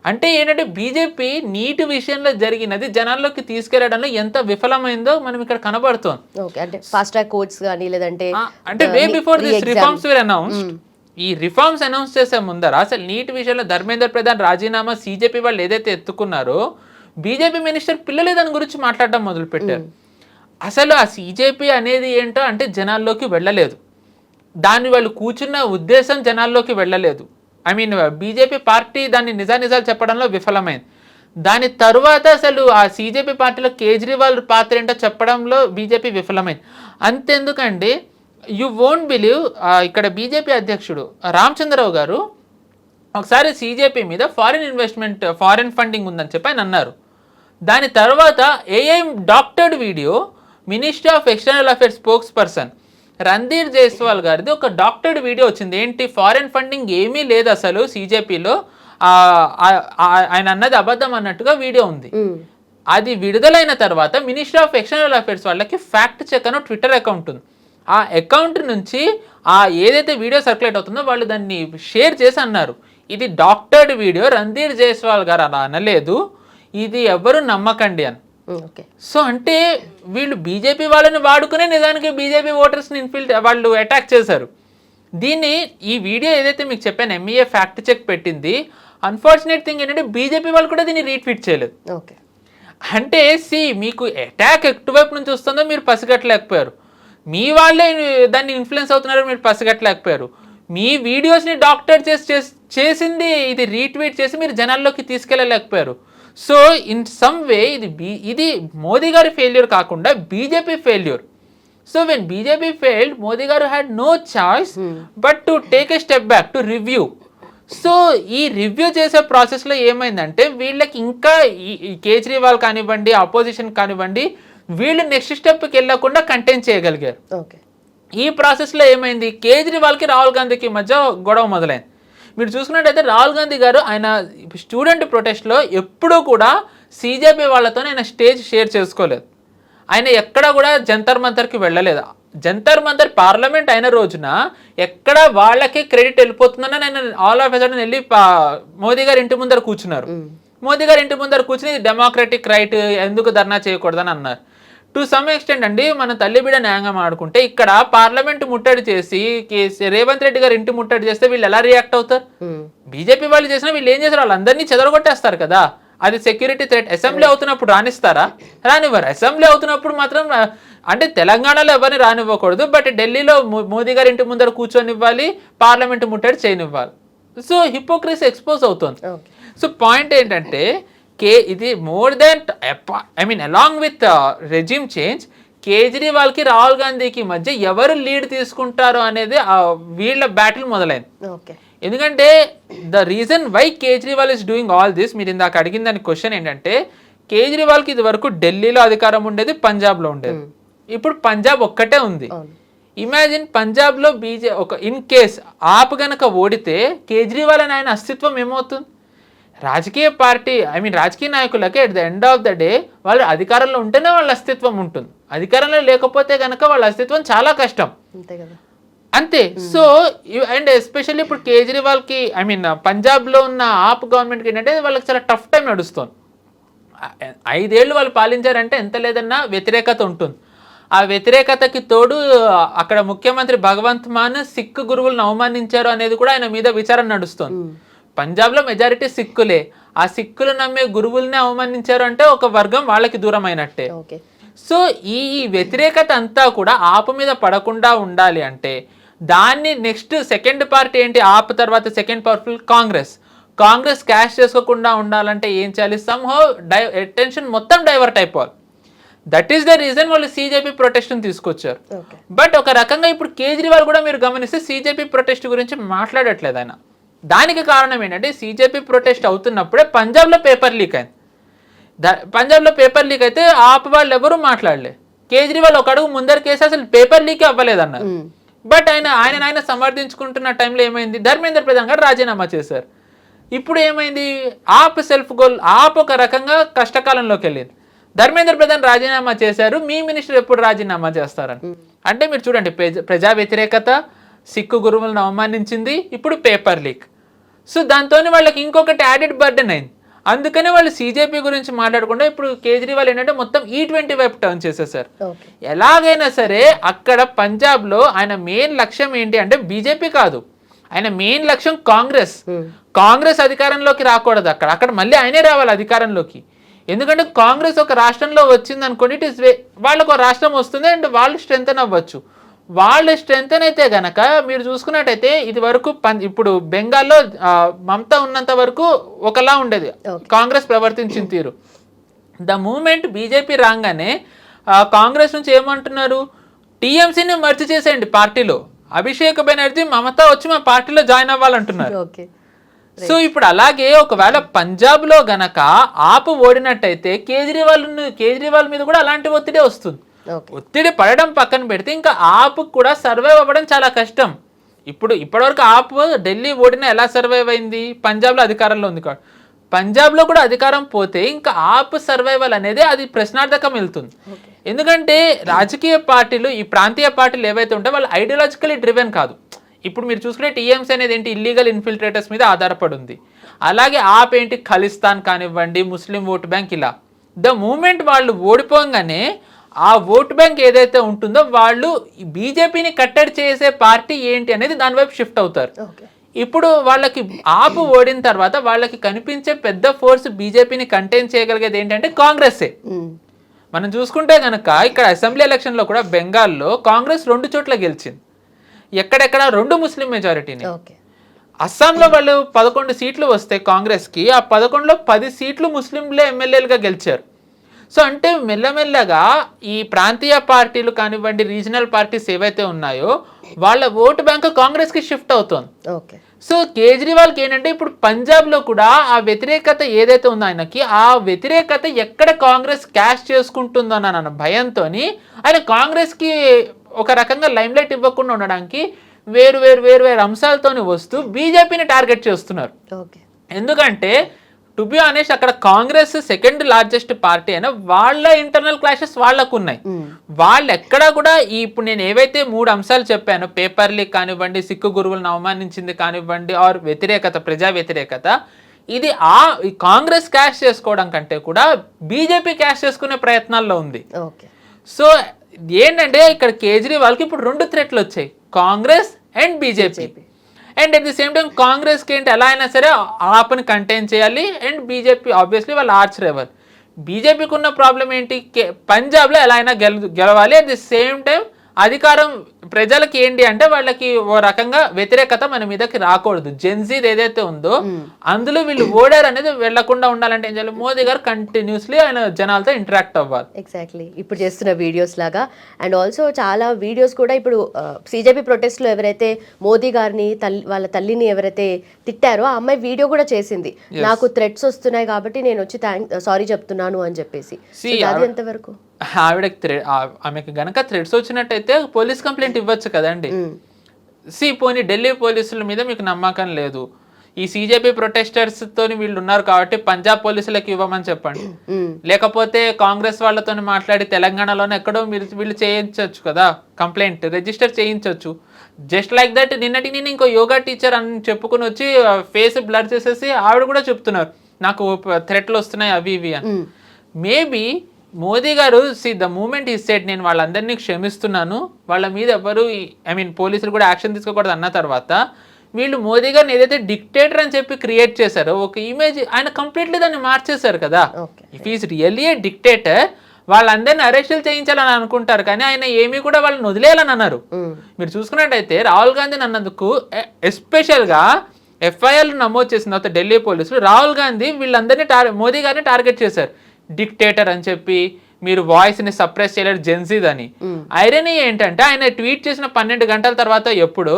అంటే ఏంటంటే బీజేపీ నీటి విషయంలో జరిగినది జనాల్లోకి తీసుకెళ్లడంలో ఎంత విఫలమైందో మనం ఇక్కడ కనబడుతోంది. అంటే ఫాస్ట్ ట్రాక్ కోర్ట్స్ కానీ లేదంటే అంటే way before this reforms were announced, ఈ రిఫార్మ్స్ అనౌన్స్ చేసే ముందర అసలు నీటి విషయంలో ధర్మేంద్ర ప్రధాన్ రాజీనామా సిజేపీ వాళ్ళు ఏదైతే ఎత్తుకున్నారో బీజేపీ మినిస్టర్ పిల్లలే దాని గురించి మాట్లాడడం మొదలు పెట్టారు. అసలు ఆ సిజేపీ అనేది ఏంటో అంటే జనాల్లోకి వెళ్ళలేదు, దాన్ని వాళ్ళు కూర్చున్న ఉద్దేశం జనాల్లోకి వెళ్ళలేదు. ఐ మీన్ బీజేపీ పార్టీ దాన్ని నిజాలు చెప్పడంలో విఫలమైంది. దాని తరువాత అసలు ఆ సిజేపీ పార్టీలో కేజ్రీవాల్ పాత్ర ఏంటో చెప్పడంలో బీజేపీ విఫలమైంది. అంతెందుకండి, యు వోంట్ బిలీవ్, ఇక్కడ బీజేపీ అధ్యక్షుడు రామచంద్రరావు గారు ఒకసారి సిజేపీ మీద ఫారిన్ ఫండింగ్ ఉందని చెప్పి ఆయన అన్నారు. దాని తర్వాత AIM doctored video ministry of external affairs spokes person Randhir Jaiswal గారిది ఒక డాక్టర్డ్ వీడియో వచ్చింది. ఏంటి, ఫారెన్ ఫండింగ్ ఏమీ లేదు అసలు సిజేపీలో, ఆయన అన్నది అబద్ధం అన్నట్టుగా వీడియో ఉంది. అది విడుదలైన తర్వాత మినిస్ట్రీ ఆఫ్ ఎక్స్టర్నల్ అఫేర్స్ వాళ్ళకి ఫ్యాక్ట్ చెక్ అని ట్విట్టర్ అకౌంట్ ఉంది. ఆ అకౌంట్ నుంచి ఏదైతే వీడియో సర్క్యులేట్ అవుతుందో వాళ్ళు దాన్ని షేర్ చేసి అన్నారు ఇది డాక్టర్డ్ వీడియో, రణ్ధీర్ జైస్వాల్ గారు అలా అనలేదు, ఇది ఎవరు నమ్మకండి అని. సో అంటే వీళ్ళు బీజేపీ వాళ్ళని వాడుకునే నిజానికి బీజేపీ ఓటర్స్ని వాళ్ళు అటాక్ చేశారు. దీన్ని ఈ వీడియో ఏదైతే మీకు చెప్పాను ఎంఈఏ ఫ్యాక్ట్ చెక్ పెట్టింది, అన్ఫార్చునేట్ థింగ్ ఏంటంటే బీజేపీ వాళ్ళు కూడా దీన్ని రీట్వీట్ చేయలేదు. అంటే మీకు అటాక్ ఎటువైపు నుంచి వస్తుందో మీరు పసిగట్టలేకపోయారు, మీ వాళ్ళే దాన్ని ఇన్ఫ్లుయెన్స్ అవుతున్నారో మీరు పసిగట్టలేకపోయారు, మీ వీడియోస్ని డాక్టర్ చేసింది ఇది రీట్వీట్ చేసి మీరు జనాల్లోకి తీసుకెళ్ళలేకపోయారు. సో ఇన్ సమ్ వే ఇది మోదీ గారి ఫెయిల్యూర్ కాకుండా BJP failure. So when BJP failed, Modi గారు had no choice but to take a step back to review. So ఈ రివ్యూ చేసే ప్రాసెస్లో ఏమైందంటే వీళ్ళకి ఇంకా ఈ కేజ్రీవాల్ కానివ్వండి, అపోజిషన్ కానివ్వండి, వీళ్ళు నెక్స్ట్ స్టెప్కి వెళ్ళకుండా కంటైన్ చేయగలిగారు. ఈ ప్రాసెస్లో ఏమైంది, కేజ్రీవాల్కి రాహుల్ గాంధీకి మధ్య గొడవ మొదలైంది. మీరు చూసుకున్నట్టయితే రాహుల్ గాంధీ గారు ఆయన స్టూడెంట్ ప్రొటెస్ట్లో ఎప్పుడూ కూడా సిజేపీ వాళ్ళతో ఆయన స్టేజ్ షేర్ చేసుకోలేదు, ఆయన ఎక్కడ కూడా జంతర్ మంతర్కి వెళ్ళలేదు. జంతర్ మంతర్ పార్లమెంట్ అయిన రోజున ఎక్కడ వాళ్ళకి క్రెడిట్ వెళ్ళిపోతుందని ఆయన ఆల్ ఆఫ్ ఎసడన్ వెళ్ళి మోదీ గారి ఇంటి ముందర కూర్చున్నారు. మోదీ గారి ఇంటి ముందర కూర్చుని డెమోక్రటిక్ రైట్, ఎందుకు ధర్నా చేయకూడదని అన్నారు. టు సమ్ ఎక్స్టెంట్ అండి, మన తల్లిబిడ న్యాయంగా ఆడుకుంటే ఇక్కడ పార్లమెంట్ ముట్టడి చేసి రేవంత్ రెడ్డి గారు ఇంటి ముట్టడి చేస్తే వీళ్ళు ఎలా రియాక్ట్ అవుతారు? బీజేపీ వాళ్ళు చేసినా వీళ్ళు ఏం చేస్తారు, వాళ్ళందరినీ చెదరగొట్టేస్తారు కదా. అది సెక్యూరిటీ థ్రెట్. అసెంబ్లీ అవుతున్నప్పుడు రానిస్తారా? రానివ్వరు. అసెంబ్లీ అవుతున్నప్పుడు మాత్రం అంటే తెలంగాణలో ఎవరిని రానివ్వకూడదు, బట్ ఢిల్లీలో మోదీ గారి ఇంటి ముందర కూర్చొనివ్వాలి, పార్లమెంట్ ముట్టడి చేయనివ్వాలి. సో హిపోక్రసీ ఎక్స్పోజ్ అవుతుంది. సో పాయింట్ ఏంటంటే ఇది more than along with regime change, కేజ్రీవాల్కి రాహుల్ గాంధీకి మధ్య ఎవరు లీడ్ తీసుకుంటారు అనేది వీళ్ళ బ్యాటిల్ మొదలైంది. ఎందుకంటే the reason why Kejriwal is doing all this, మీరు ఇందాక అడిగిన దాని క్వశ్చన్ ఏంటంటే కేజ్రీవాల్కి ఇది వరకు ఢిల్లీలో అధికారం ఉండేది, పంజాబ్లో ఉండేది. ఇప్పుడు పంజాబ్ ఒక్కటే ఉంది. ఇమాజిన్ పంజాబ్లో ఒక ఇన్ కేస్ ఆప్ గనక ఓడితే కేజ్రీవాల్ అని ఆయన అస్తిత్వం ఏమవుతుంది? రాజకీయ పార్టీ రాజకీయ నాయకులకి at the end of the day వాళ్ళు అధికారంలో ఉంటేనే వాళ్ళ అస్తిత్వం ఉంటుంది, అధికారంలో లేకపోతే కనుక వాళ్ళ అస్తిత్వం చాలా కష్టం. అంతే. సో అండ్ ఎస్పెషల్లీ ఇప్పుడు కేజ్రీవాల్కి పంజాబ్లో ఉన్న ఆప్ గవర్నమెంట్కి ఏంటంటే వాళ్ళకి చాలా టఫ్ టైం నడుస్తుంది. 5 ఏళ్ళు వాళ్ళు పాలించారంటే ఎంత లేదన్నా వ్యతిరేకత ఉంటుంది. ఆ వ్యతిరేకతకి తోడు అక్కడ ముఖ్యమంత్రి భగవంత్ మాన్ సిక్ గురువులను అవమానించారు అనేది కూడా ఆయన మీద విచారణ నడుస్తుంది. పంజాబ్లో మెజారిటీ సిక్కులే, ఆ సిక్కులు నమ్మే గురువుల్ని అవమానించారు అంటే ఒక వర్గం వాళ్ళకి దూరం అయినట్టే. సో ఈ వ్యతిరేకత అంతా కూడా ఆపు మీద పడకుండా ఉండాలి అంటే దాన్ని నెక్స్ట్ సెకండ్ పార్టీ ఏంటి, ఆప్ తర్వాత సెకండ్ పవర్ఫుల్ కాంగ్రెస్ క్యాష్ చేసుకోకుండా ఉండాలంటే ఏం చేయాలి, సమ్హౌ అటెన్షన్ మొత్తం డైవర్ట్ అయిపోవాలి. దట్ ఈస్ ద రీజన్ వాళ్ళు CJP ప్రొటెస్ట్ని తీసుకొచ్చారు. బట్ ఒక రకంగా ఇప్పుడు కేజ్రీవాల్ కూడా మీరు గమనిస్తే CJP ప్రొటెస్ట్ గురించి మాట్లాడట్లేదు ఆయన. దానికి కారణం ఏంటంటే CJP ప్రొటెస్ట్ అవుతున్నప్పుడే పంజాబ్లో పేపర్ లీక్ అయింది. పంజాబ్లో పేపర్ లీక్ అయితే ఆప్ వాళ్ళు ఎవరూ మాట్లాడలే. కేజ్రీవాల్ ఒక అడుగు ముందరికేసి అసలు పేపర్ లీక్ అవ్వలేదన్నారు. బట్ ఆయన సమర్థించుకుంటున్న టైంలో ఏమైంది, ధర్మేంద్ర ప్రధాన్ గారు రాజీనామా చేశారు. ఇప్పుడు ఏమైంది, ఆప్ సెల్ఫ్ గోల్, ఆప్ ఒక రకంగా కష్టకాలంలోకి వెళ్ళింది. ధర్మేంద్ర ప్రధాన్ రాజీనామా చేశారు, మీ మినిస్టర్ ఎప్పుడు రాజీనామా చేస్తారని. అంటే మీరు చూడండి, ప్రజా వ్యతిరేకత, సిక్కు గురువులను అవమానించింది, ఇప్పుడు పేపర్ లీక్. సో దాంతో వాళ్ళకి ఇంకొకటి యాడెడ్ బర్డెన్ అయింది. అందుకనే వాళ్ళు CJP గురించి మాట్లాడకుండా ఇప్పుడు కేజ్రీవాల్ ఏంటంటే మొత్తం E20 వైపు టర్న్ చేసేసారు. ఎలాగైనా సరే అక్కడ పంజాబ్లో ఆయన మెయిన్ లక్ష్యం ఏంటి అంటే బీజేపీ కాదు, ఆయన మెయిన్ లక్ష్యం కాంగ్రెస్ అధికారంలోకి రాకూడదు. అక్కడ మళ్ళీ ఆయనే రావాలి అధికారంలోకి. ఎందుకంటే కాంగ్రెస్ ఒక రాష్ట్రంలో వచ్చింది అనుకోండి, ఇట్ ఇస్ వాళ్ళకు ఒక రాష్ట్రం వస్తుంది అండ్ వాళ్ళు స్ట్రెంగ్తన్ అవ్వచ్చు. వాళ్ళు స్ట్రెంగ్తన్ అయితే గనక మీరు చూసుకున్నట్టయితే ఇది వరకు ఇప్పుడు బెంగాల్లో మమతా ఉన్నంత వరకు ఒకలా ఉండేది కాంగ్రెస్ ప్రవర్తించిన తీరు. ద మూమెంట్ బీజేపీ రాగానే కాంగ్రెస్ నుంచి ఏమంటున్నారు, టీఎంసీని మర్చి చేసేయండి పార్టీలో, అభిషేక్ బెనర్జీ మమతా వచ్చి మా పార్టీలో జాయిన్ అవ్వాలంటున్నారు. సో ఇప్పుడు అలాగే ఒకవేళ పంజాబ్లో గనక ఆపు ఓడినట్టయితే కేజ్రీవాల్ మీద కూడా అలాంటి ఒత్తిడి వస్తుంది. ఒత్తిడి పడడం పక్కన పెడితే ఇంకా ఆపు కూడా సర్వైవ్ అవ్వడం చాలా కష్టం. ఇప్పటివరకు ఆపు ఢిల్లీ ఓడినా ఎలా సర్వైవ్ అయింది, పంజాబ్లో అధికారంలో ఉంది కాబట్టి. పంజాబ్లో కూడా అధికారం పోతే ఇంకా ఆపు సర్వైవల్ అనేది అది ప్రశ్నార్థకం వెళ్తుంది. ఎందుకంటే రాజకీయ పార్టీలు, ఈ ప్రాంతీయ పార్టీలు ఏవైతే ఉంటాయో వాళ్ళు ఐడియాలజికలీ డ్రివెన్ కాదు. ఇప్పుడు మీరు చూసుకుంటే టీఎంసీ అనేది ఏంటి, ఇల్లీగల్ ఇన్ఫిల్ట్రేటర్స్ మీద ఆధారపడి ఉంది. అలాగే ఆప్ ఏంటి, ఖలిస్తాన్ కానివ్వండి, ముస్లిం ఓట్ బ్యాంక్, ఇలా. ద మూమెంట్ వాళ్ళు ఓడిపోగానే ఆ ఓట్ బ్యాంక్ ఏదైతే ఉంటుందో వాళ్ళు బీజేపీని కట్టడి చేసే పార్టీ ఏంటి అనేది దాని వైపు షిఫ్ట్ అవుతారు. ఇప్పుడు వాళ్ళకి ఆపు ఓడిన తర్వాత వాళ్ళకి కనిపించే పెద్ద ఫోర్స్ బీజేపీని కంటైన్ చేయగలిగేది ఏంటంటే కాంగ్రెసే. మనం చూసుకుంటే కనుక ఇక్కడ అసెంబ్లీ ఎలక్షన్లో కూడా బెంగాల్లో కాంగ్రెస్ 2 చోట్ల గెలిచింది, ఎక్కడెక్కడ 2 ముస్లిం మెజారిటీని. అస్సాంలో వాళ్ళు 11 సీట్లు వస్తే కాంగ్రెస్కి, ఆ 11లో 10 సీట్లు ముస్లింలే ఎమ్మెల్యేలుగా గెలిచారు. సో అంటే మెల్లమెల్లగా ఈ ప్రాంతీయ పార్టీలు కానివ్వండి, రీజనల్ పార్టీస్ ఏవైతే ఉన్నాయో వాళ్ళ ఓటు బ్యాంక్ కాంగ్రెస్కి షిఫ్ట్ అవుతుంది. సో కేజ్రీవాల్కి ఏంటంటే ఇప్పుడు పంజాబ్లో కూడా ఆ వ్యతిరేకత ఏదైతే ఉందో ఆయనకి, ఆ వ్యతిరేకత ఎక్కడ కాంగ్రెస్ క్యాష్ చేసుకుంటుందో అన్న భయంతో ఆయన కాంగ్రెస్కి ఒక రకంగా లైమ్లైట్ ఇవ్వకుండా ఉండడానికి వేరు అంశాలతో వస్తూ బీజేపీని టార్గెట్ చేస్తున్నారు. ఎందుకంటే టు బి ఆనెస్ట్ అక్కడ కాంగ్రెస్ సెకండ్ లార్జెస్ట్ పార్టీ అయినా వాళ్ళ ఇంటర్నల్ క్లాషెస్ వాళ్ళకు ఉన్నాయి. వాళ్ళు ఎక్కడా కూడా ఇప్పుడు నేను ఏవైతే 3 అంశాలు చెప్పానో, పేపర్ లీక్ కానివ్వండి, సిక్కు గురువులను అవమానించింది కానివ్వండి, ఆర్ వ్యతిరేకత, ప్రజా వ్యతిరేకత, ఇది కాంగ్రెస్ క్యాష్ చేసుకోవడం కంటే కూడా బీజేపీ క్యాష్ చేసుకునే ప్రయత్నాల్లో ఉంది. సో ఏంటంటే ఇక్కడ కేజ్రీవాల్కి ఇప్పుడు 2 థ్రెట్లు వచ్చాయి, Congress and BJP. And at the same time కాంగ్రెస్కి ఏంటి, ఎలా అయినా సరే ఆప్ని కంటైన్ చేయాలి. అండ్ బీజేపీ ఆబ్వియస్లీ వాళ్ళ ఆర్చ్ రైవల్. బీజేపీకి ఉన్న ప్రాబ్లం ఏంటి, పంజాబ్లో ఎలా అయినా గెలవాలి. అట్ ది సేమ్ టైం అధికారం ప్రజలకి ఏంటి అంటే వాళ్ళకి ఓ రకంగా వ్యతిరేకత మన మీదకి రాకూడదు. జెన్జీది ఏదైతే ఉందో అందులో వీళ్ళు ఓడారు అనేది వెళ్లకుండా ఉండాలంటే ఏం చేయాలి, మోదీ గారు కంటిన్యూస్లీ ఆయన జనాలతో ఇంటరాక్ట్ అవ్వాలి. ఎగ్జాక్ట్లీ ఇప్పుడు చేస్తున్న వీడియోస్ లాగా. అండ్ ఆల్సో చాలా వీడియోస్ కూడా ఇప్పుడు CJP ప్రొటెస్ట్లో ఎవరైతే మోదీ గారిని వాళ్ళ తల్లిని ఎవరైతే తిట్టారో ఆ అమ్మాయి వీడియో కూడా చేసింది, నాకు థ్రెట్స్ వస్తున్నాయి కాబట్టి నేను వచ్చి సారీ చెప్తున్నాను అని చెప్పేసి. అది ఎంతవరకు ఆమెకి గనక థ్రెడ్స్ వచ్చినట్టయితే పోలీస్ కంప్లైంట్ ఇవ్వచ్చు కదండి. పోనీ ఢిల్లీ పోలీసుల మీద మీకు నమ్మకం లేదు, ఈ CJP ప్రొటెస్టర్స్ తోని వీళ్ళు ఉన్నారు కాబట్టి పంజాబ్ పోలీసులకు ఇవ్వమని చెప్పండి, లేకపోతే కాంగ్రెస్ వాళ్ళతో మాట్లాడి తెలంగాణలోనే ఎక్కడో వీళ్ళు చేయించవచ్చు కదా, కంప్లైంట్ రిజిస్టర్ చేయించవచ్చు. జస్ట్ లైక్ దట్ నిన్నటి నేను ఇంకో యోగా టీచర్ అని చెప్పుకుని వచ్చి ఫేస్ బ్లర్ చేసేసి ఆవిడ కూడా చెప్తున్నారు నాకు థ్రెట్లు వస్తున్నాయి అవి ఇవి అని. మేబీ మోదీ గారు ద మూమెంట్ ఈ సెట్ నేను వాళ్ళందరినీ క్షమిస్తున్నాను, వాళ్ళ మీద ఎవరు పోలీసులు కూడా యాక్షన్ తీసుకోకూడదు అన్న తర్వాత వీళ్ళు మోదీ గారిని ఏదైతే డిక్టేటర్ అని చెప్పి క్రియేట్ చేశారో ఒక ఇమేజ్ ఆయన కంప్లీట్లీ దాన్ని మార్చేశారు కదా. If is really A dictator వాళ్ళందరినీ అరెస్టులు చేయించాలని అనుకుంటారు, కానీ ఆయన ఏమీ కూడా వాళ్ళని వదిలేయాలని అన్నారు. మీరు చూసుకున్నట్టయితే రాహుల్ గాంధీని అన్నందుకు ఎస్పెషల్గా ఎఫ్ఐఆర్ నమోదు చేసిన తర్వాత ఢిల్లీ పోలీసులు రాహుల్ గాంధీ వీళ్ళందరినీ మోదీ గారిని టార్గెట్ చేశారు. డిక్టేటర్ అని చెప్పి, మీరు వాయిస్ని సప్రెస్ చేయలేరు, జెన్జీద్ అని. ఐరనీ ఏంటంటే ఆయన ట్వీట్ చేసిన 12 గంటల తర్వాత ఎప్పుడు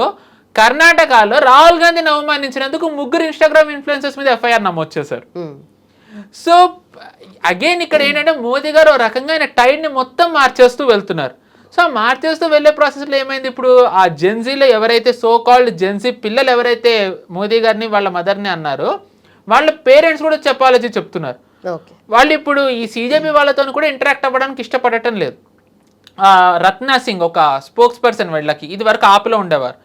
కర్ణాటకలో రాహుల్ గాంధీని అవమానించినందుకు 3 ఇన్స్టాగ్రామ్ ఇన్ఫ్లుయెన్సర్స్ మీద ఎఫ్ఐఆర్ నమోదు చేశారు. సో అగైన్ ఇక్కడ ఏంటంటే మోదీ గారు ఒక రకంగా ఆయన టైడ్ని మొత్తం మార్చేస్తూ వెళ్తున్నారు. సో మార్చేస్తూ వెళ్ళే ప్రాసెస్లో ఏమైంది, ఇప్పుడు ఆ జెన్జీలో ఎవరైతే సో కాల్డ్ జెన్జీ పిల్లలు ఎవరైతే మోదీ గారిని వాళ్ళ మదర్ని అన్నారో వాళ్ళ పేరెంట్స్ కూడా చెప్పాలని చెప్తున్నారు. వాళ్ళు ఇప్పుడు ఈ సీజేపీ వాళ్ళతో కూడా ఇంటరాక్ట్ అవ్వడానికి ఇష్టపడటం లేదు. రత్నా సింగ్ ఒక స్పోక్స్ పర్సన్ వీళ్ళకి ఇది వరకు ఆపులో ఉండేవారు,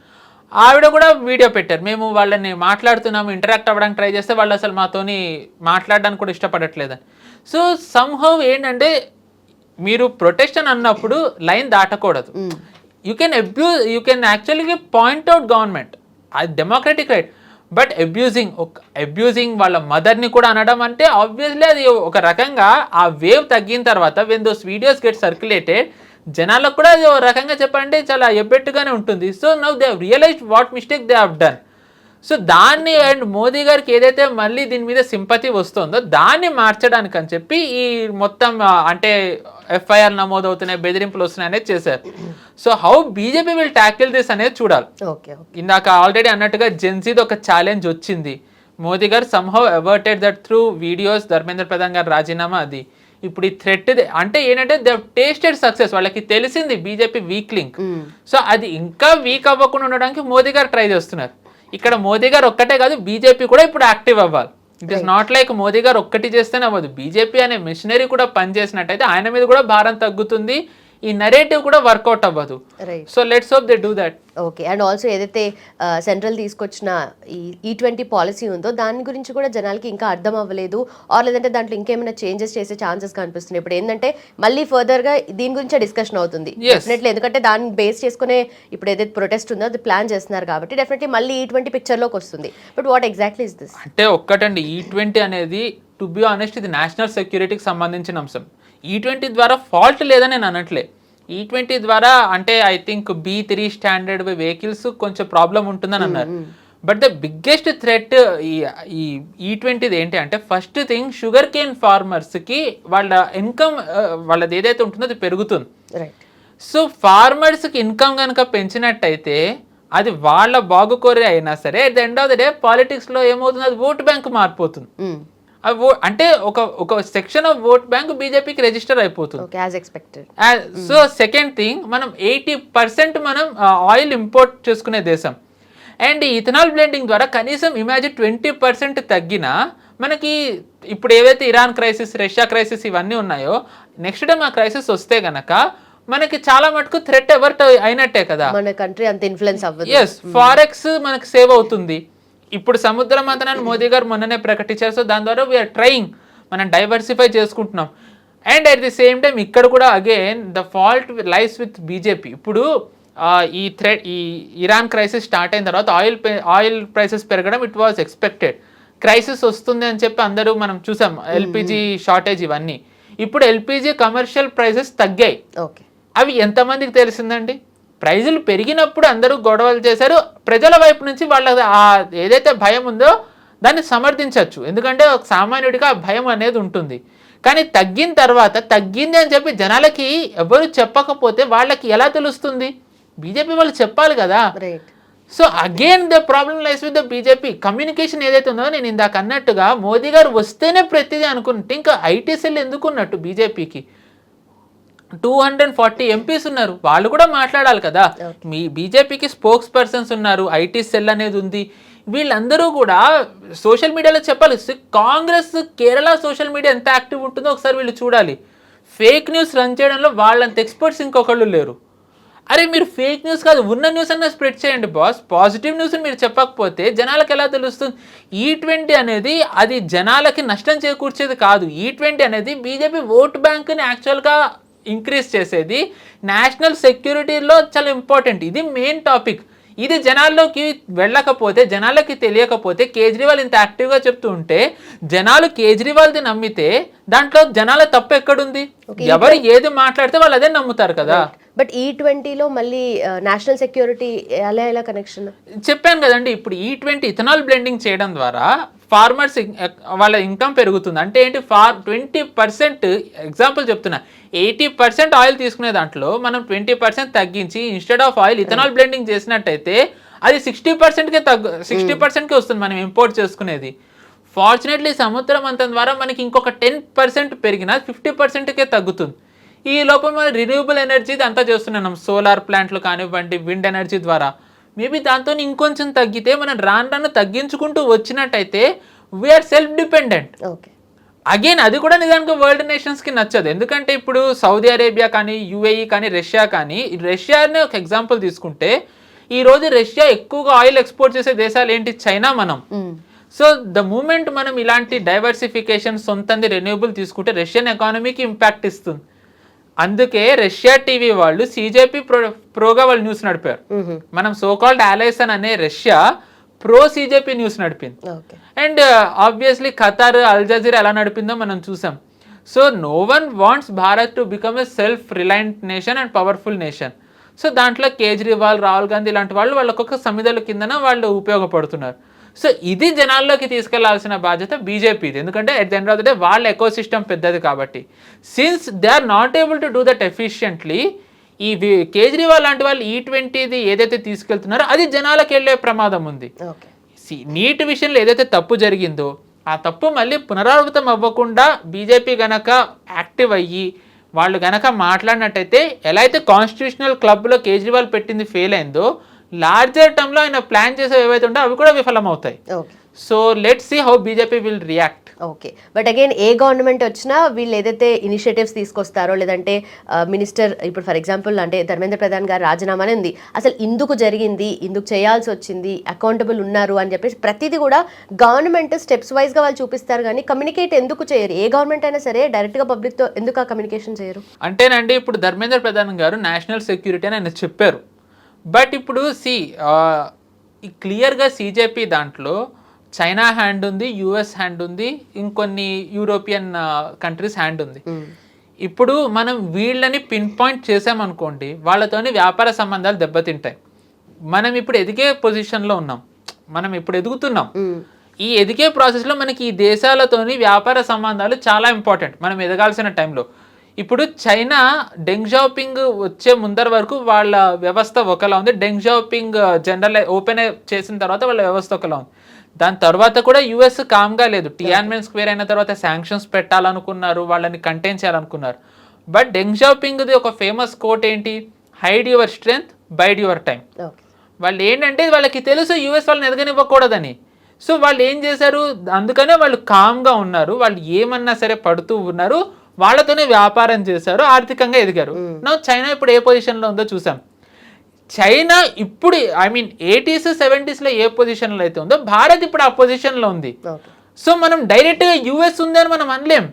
ఆవిడ కూడా వీడియో పెట్టారు, మేము వాళ్ళని మాట్లాడుతున్నాము, ఇంటరాక్ట్ అవ్వడానికి ట్రై చేస్తే వాళ్ళు అసలు మాతోని మాట్లాడడానికి కూడా ఇష్టపడట్లేదని. సో సమ్హౌ ఏంటంటే మీరు ప్రొటెస్ట్ అని అన్నప్పుడు లైన్ దాటకూడదు. యూ కెన్ యాక్చువల్గా పాయింట్ అవుట్ గవర్నమెంట్, అది డెమోక్రటిక్ రైట్. బట్ అబ్యూజింగ్ వాళ్ళ మదర్ని కూడా అనడం అంటే ఆబ్వియస్లీ అది ఒక రకంగా ఆ వేవ్ తగ్గిన తర్వాత when those videos get circulated జనాలకు కూడా అది ఒక రకంగా చెప్పాలంటే చాలా ఎబ్బెట్టుగానే ఉంటుంది. So now they have realised what mistake they have done. సో దాన్ని అండ్ మోదీ గారికి ఏదైతే మళ్ళీ దీని మీద సింపతి వస్తుందో దాన్ని మార్చడానికి అని చెప్పి ఈ మొత్తం అంటే ఎఫ్ఐఆర్ నమోదు అవుతున్నాయి, బెదిరింపులు వస్తున్నాయి అనేది చేశారు. So how BJP will tackle this అనేది చూడాలి. ఇందాక ఆల్రెడీ అన్నట్టుగా జెన్సీది ఒక ఛాలెంజ్ వచ్చింది, మోదీ గారు somehow averted that through videos, Dharmendra Pradhan గారు రాజీనామా అది. ఇప్పుడు ఈ థ్రెట్ అంటే ఏంటంటే దే టేస్టెడ్ సక్సెస్, వాళ్ళకి తెలిసింది బీజేపీ వీక్ లింక్. సో అది ఇంకా వీక్ అవ్వకుండా ఉండడానికి మోదీ గారు ట్రై చేస్తున్నారు. ఇక్కడ మోదీ గారు ఒక్కటే కాదు, బీజేపీ కూడా ఇప్పుడు యాక్టివ్ అవ్వాలి. It is not like Modi గారు ఒక్కటి చేస్తేనే అవ్వదు, బీజేపీ అనే మిషనరీ కూడా పనిచేసినట్టయితే ఆయన మీద కూడా భారం తగ్గుతుంది, ఈ నరేటివ్ కూడా వర్కౌట్ అవ్వదు. So let's hope they do that. Okay, and also ఏదైతే సెంట్రల్ తీసుకొచ్చిన ఈ E20 పాలసీ ఉందో దాని గురించి కూడా జనాలకి ఇంకా అర్థం అవ్వలేదు, ఆర్ లేదంటే దాంట్లో ఇంకేమైనా చేంజెస్ చేసే ఛాన్సెస్ కనిపిస్తున్నాయి. ఇప్పుడు ఏంటంటే మళ్ళీ ఫర్దర్గా దీని గురించే డిస్కషన్ అవుతుంది డెఫినెట్లీ, ఎందుకంటే దాన్ని బేస్ చేసుకునే ఇప్పుడు ఏదైతే ప్రొటెస్ట్ ఉందో అది ప్లాన్ చేస్తున్నారు కాబట్టి డెఫినెట్లీ మళ్ళీ E20 పిక్చర్లోకి వస్తుంది. But what exactly is this అంటే ఒక్కటండి, E20 అనేది టు బి ఆనెస్ట్ ఇది నేషనల్ సెక్యూరిటీకి సంబంధించిన అంశం. E20 ద్వారా ఫాల్ట్ లేదని నేను అనట్లే, E20 ద్వారా అంటే I think B3 standard vehicles కొంచెం ప్రాబ్లం ఉంటుందని అన్నారు. బట్ ద బిగ్గెస్ట్ థ్రెట్ ఈ E20 ఏంటి అంటే ఫస్ట్ థింగ్ షుగర్ కేన్ ఫార్మర్స్కి వాళ్ళ ఇన్కమ్ వాళ్ళది ఏదైతే ఉంటుందో అది పెరుగుతుంది. సో ఫార్మర్స్కి ఇన్కమ్ కనుక పెంచినట్టయితే అది వాళ్ళ బాగుకోరే అయినా సరే at the end of the day పాలిటిక్స్లో ఏమవుతుంది, అది ఓట్ బ్యాంక్ మారిపోతుంది. అంటే ఒక సెక్షన్ ఆఫ్ ఓట్ బ్యాంక్ బీజేపీకి రిజిస్టర్ అయిపోతుంది. సో సెకండ్ థింగ్, మనం 80% మనం ఆయిల్ ఇంపోర్ట్ చేసుకునే దేశం, అండ్ ఇథనాల్ బ్లెండింగ్ ద్వారా కనీసం ఇమాజిన్ 20% తగ్గినా మనకి ఇప్పుడు ఏవైతే ఇరాన్ క్రైసిస్, రష్యా క్రైసిస్ ఇవన్నీ ఉన్నాయో నెక్స్ట్ టైం ఆ క్రైసిస్ వస్తే గనక మనకి చాలా మటుకు థ్రెట్ ఎవర్ట్ అయినట్టే కదా, మన కంట్రీ అంత ఇన్ఫ్లుయెన్స్ అవ్వదు. ఎస్, ఫారెక్స్ మనకి సేవ్ అవుతుంది. ఇప్పుడు సముద్ర మంథనాన్ని మోదీ గారు మొన్ననే ప్రకటించారు. సో దాని ద్వారా వీఆర్ ట్రయింగ్, మనం డైవర్సిఫై చేసుకుంటున్నాం. And at the same time ఇక్కడ కూడా again the fault lies with BJP. ఇప్పుడు ఈ ఇరాన్ క్రైసిస్ స్టార్ట్ అయిన తర్వాత ఆయిల్ ప్రైసెస్ పెరగడం ఇట్ వాజ్ ఎక్స్పెక్టెడ్. క్రైసిస్ వస్తుంది అని చెప్పి అందరూ మనం చూసాం, ఎల్పిజి షార్టేజ్ ఇవన్నీ. ఇప్పుడు ఎల్పిజి కమర్షియల్ ప్రైసెస్ తగ్గాయి. అవి ఎంతమందికి తెలిసిందండి? ప్రైజులు పెరిగినప్పుడు అందరూ గొడవలు చేశారు. ప్రజల వైపు నుంచి వాళ్ళ ఏదైతే భయం ఉందో దాన్ని సమర్థించవచ్చు, ఎందుకంటే ఒక సామాన్యుడిగా ఆ భయం అనేది ఉంటుంది. కానీ తగ్గిన తర్వాత తగ్గింది అని చెప్పి జనాలకి ఎవరు చెప్పకపోతే వాళ్ళకి ఎలా తెలుస్తుంది? బీజేపీ వాళ్ళు చెప్పాలి కదా. So again the problem lies with the BJP communication ఏదైతే ఉందో, నేను ఇందాక అన్నట్టుగా మోదీ గారు వస్తేనే ప్రతిదీ అనుకుంటే ఇంకా ఐటీ సెల్ ఎందుకు ఉన్నట్టు బీజేపీకి 240 ఎంపీస్ ఉన్నారు, వాళ్ళు కూడా మాట్లాడాలి కదా. మీ బీజేపీకి స్పోక్స్ పర్సన్స్ ఉన్నారు, ఐటీ సెల్ అనేది ఉంది, వీళ్ళందరూ కూడా సోషల్ మీడియాలో చెప్పాలి. కాంగ్రెస్ కేరళ సోషల్ మీడియా ఎంత యాక్టివ్ ఉంటుందో ఒకసారి వీళ్ళు చూడాలి. ఫేక్ న్యూస్ రన్ చేయడంలో వాళ్ళంత ఎక్స్పర్ట్స్ ఇంకొకళ్ళు లేరు. అరే మీరు ఫేక్ న్యూస్ కాదు, ఉన్న న్యూస్ అన్న స్ప్రెడ్ చేయండి బాస్. పాజిటివ్ న్యూస్ మీరు చెప్పకపోతే జనాలకు ఎలా తెలుస్తుంది? E20 అనేది అది జనాలకి నష్టం చేకూర్చేది కాదు. E20 అనేది బీజేపీ ఓట్ బ్యాంక్ని యాక్చువల్గా ఇంక్రీజ్ చేసేది, నేషనల్ సెక్యూరిటీలో చాలా ఇంపార్టెంట్. ఇది మెయిన్ టాపిక్. ఇది జనాల్లోకి వెళ్ళకపోతే, జనాలకి తెలియకపోతే, కేజ్రీవాల్ ఇంత యాక్టివ్గా చెప్తూ ఉంటే జనాలు కేజ్రీవాల్ది నమ్మితే దాంట్లో జనాల తప్పు ఎక్కడుంది? ఎవరు ఏది మాట్లాడితే వాళ్ళు అదే నమ్ముతారు కదా. బట్ E20లో మళ్ళీ నేషనల్ సెక్యూరిటీ ఎలా కనెక్షన్? చెప్పాను కదండి, ఇప్పుడు E20 ఇథనాల్ బ్లెండింగ్ చేయడం ద్వారా ఫార్మర్స్ వాళ్ళ ఇన్కమ్ పెరుగుతుంది. అంటే ఏంటి, 20% ఎగ్జాంపుల్ చెప్తున్నా, 80% ఆయిల్ తీసుకునే దాంట్లో మనం 20% తగ్గించి instead of oil ethanol blending చేసినట్టయితే అది 60%కే వస్తుంది మనం ఇంపోర్ట్ చేసుకునేది. ఫార్చునేట్లీ సముద్ర మంథనం ద్వారా మనకి ఇంకొక 10% పెరిగినా 50%కే తగ్గుతుంది. ఈ లోపల మనం రిన్యూవబుల్ ఎనర్జీ అంతా చేస్తున్నాం, సోలార్ ప్లాంట్లు కానివ్వండి, విండ్ ఎనర్జీ ద్వారా. మేబీ దాంతో ఇంకొంచెం తగ్గితే మనం రాను తగ్గించుకుంటూ వచ్చినట్టయితే వీఆర్ సెల్ఫ్ డిపెండెంట్. అగైన్ అది కూడా నిజానికి వరల్డ్ నేషన్స్కి నచ్చదు. ఎందుకంటే ఇప్పుడు సౌదీ అరేబియా కానీ, UAE కానీ, రష్యా కానీ, రష్యానే ఒక ఎగ్జాంపుల్ తీసుకుంటే ఈరోజు రష్యా ఎక్కువగా ఆయిల్ ఎక్స్పోర్ట్ చేసే దేశాలు ఏంటి? చైనా, మనం. సో ద మూమెంట్ మనం ఇలాంటి డైవర్సిఫికేషన్, సొంతంది రెన్యూవబుల్ తీసుకుంటే రష్యన్ ఎకానమీకి ఇంపాక్ట్ ఇస్తుంది. అందుకే రష్యా టీవీ వాళ్ళు CJP ప్రోగా వాళ్ళు న్యూస్ నడిపారు. మనం సోకాల్డ్ అలైస్ అనే రష్యా ప్రో CJP న్యూస్ నడిపింది. And obviously Qatar, Al Jazeera ఎలా నడిపిందో మనం చూసాం. So no one wants Bharat to become a self reliant nation and powerful nation. So దాంట్లో కేజ్రీవాల్, రాహుల్ గాంధీ లాంటి వాళ్ళు వాళ్ళకొక సమిధల కిందన వాళ్ళు ఉపయోగపడుతున్నారు. సో ఇది జనాల్లోకి తీసుకెళ్లాల్సిన బాధ్యత బీజేపీది. ఎందుకంటే at the end of the day వాళ్ళ ఎకో సిస్టమ్ పెద్దది కాబట్టి. Since they are not able to do that efficiently, ఈ కేజ్రీవాల్ లాంటి వాళ్ళు E20ది ఏదైతే తీసుకెళ్తున్నారో అది జనాలకు వెళ్ళే ప్రమాదం ఉంది. నీట్ విషయంలో ఏదైతే తప్పు జరిగిందో ఆ తప్పు మళ్ళీ పునరావృతం అవ్వకుండా బీజేపీ గనక యాక్టివ్ అయ్యి వాళ్ళు గనక మాట్లాడినట్టయితే, ఎలా అయితే కాన్స్టిట్యూషనల్ క్లబ్లో కేజ్రీవాల్ పెట్టింది ఫెయిల్ అయిందో, లార్జర్ టర్మ్లో ఆయన ప్లాన్ చేసేవి ఏవైతే ఉంటే అవి కూడా విఫలం అవుతాయి. So let's see how BJP will react. Okay, but again ఏ గవర్నమెంట్ వచ్చినా వీళ్ళు ఏదైతే ఇనిషియేటివ్స్ తీసుకొస్తారో, లేదంటే మినిస్టర్ ఇప్పుడు ఫర్ ఎగ్జాంపుల్ అంటే ధర్మేంద్ర ప్రధాన్ గారు రాజీనామానే ఉంది, అసలు ఇందుకు జరిగింది, ఇందుకు చేయాల్సి వచ్చింది, అకౌంటబుల్ ఉన్నారు అని చెప్పేసి ప్రతిదీ కూడా గవర్నమెంట్ స్టెప్స్ వైజ్గా వాళ్ళు చూపిస్తారు. కానీ కమ్యూనికేట్ ఎందుకు చేయరు? ఏ గవర్నమెంట్ అయినా సరే డైరెక్ట్గా పబ్లిక్తో ఎందుకు ఆ కమ్యూనికేషన్ చేయరు? అంటేనండి, ఇప్పుడు ధర్మేంద్ర ప్రధాన్ గారు నేషనల్ సెక్యూరిటీ అని ఆయన చెప్పారు. బట్ ఇప్పుడు క్లియర్గా CJP దాంట్లో చైనా హ్యాండ్ ఉంది, US హ్యాండ్ ఉంది, ఇంకొన్ని యూరోపియన్ కంట్రీస్ హ్యాండ్ ఉంది. ఇప్పుడు మనం వీళ్ళని పిన్ పాయింట్ చేసామనుకోండి, వాళ్ళతోని వ్యాపార సంబంధాలు దెబ్బతింటాయి. మనం ఇప్పుడు ఎదిగే పొజిషన్లో ఉన్నాం, మనం ఇప్పుడు ఎదుగుతున్నాం. ఈ ఎదిగే ప్రాసెస్లో మనకి ఈ దేశాలతోని వ్యాపార సంబంధాలు చాలా ఇంపార్టెంట్ మనం ఎదగాల్సిన టైంలో. ఇప్పుడు చైనా డెంగ్ షాపింగ్ వచ్చే ముందర వరకు వాళ్ళ వ్యవస్థ ఒకలా ఉంది. డెంగ్ షాపింగ్ జనరల్ ఓపెన్ చేసిన తర్వాత వాళ్ళ వ్యవస్థ ఒకలా ఉంది. దాని తర్వాత కూడా US కామ్గా లేదు. టియాన్మెన్ స్క్వేర్ అయిన తర్వాత శాంక్షన్స్ పెట్టాలనుకున్నారు, వాళ్ళని కంటైన్ చేయాలనుకున్నారు. బట్ డెంగ్ షాపింగ్ది ఒక ఫేమస్ కోట్ ఏంటి? Hide your strength, bide your time. వాళ్ళు ఏంటంటే వాళ్ళకి తెలుసు US వాళ్ళని ఎదగనివ్వకూడదని. సో వాళ్ళు ఏం చేశారు, అందుకనే వాళ్ళు కామ్గా ఉన్నారు, వాళ్ళు ఏమన్నా సరే పడుతూ ఉన్నారు, వాళ్ళతోనే వ్యాపారం చేశారు, ఆర్థికంగా ఎదిగారు. నా చైనా ఇప్పుడు ఏ పొజిషన్లో ఉందో చూసాం. చైనా ఇప్పుడు 80s 70sలో ఏ పొజిషన్లో అయితే ఉందో భారత్ ఇప్పుడు ఆ పొజిషన్లో ఉంది. సో మనం డైరెక్ట్గా US ఉందని మనం అనలేం,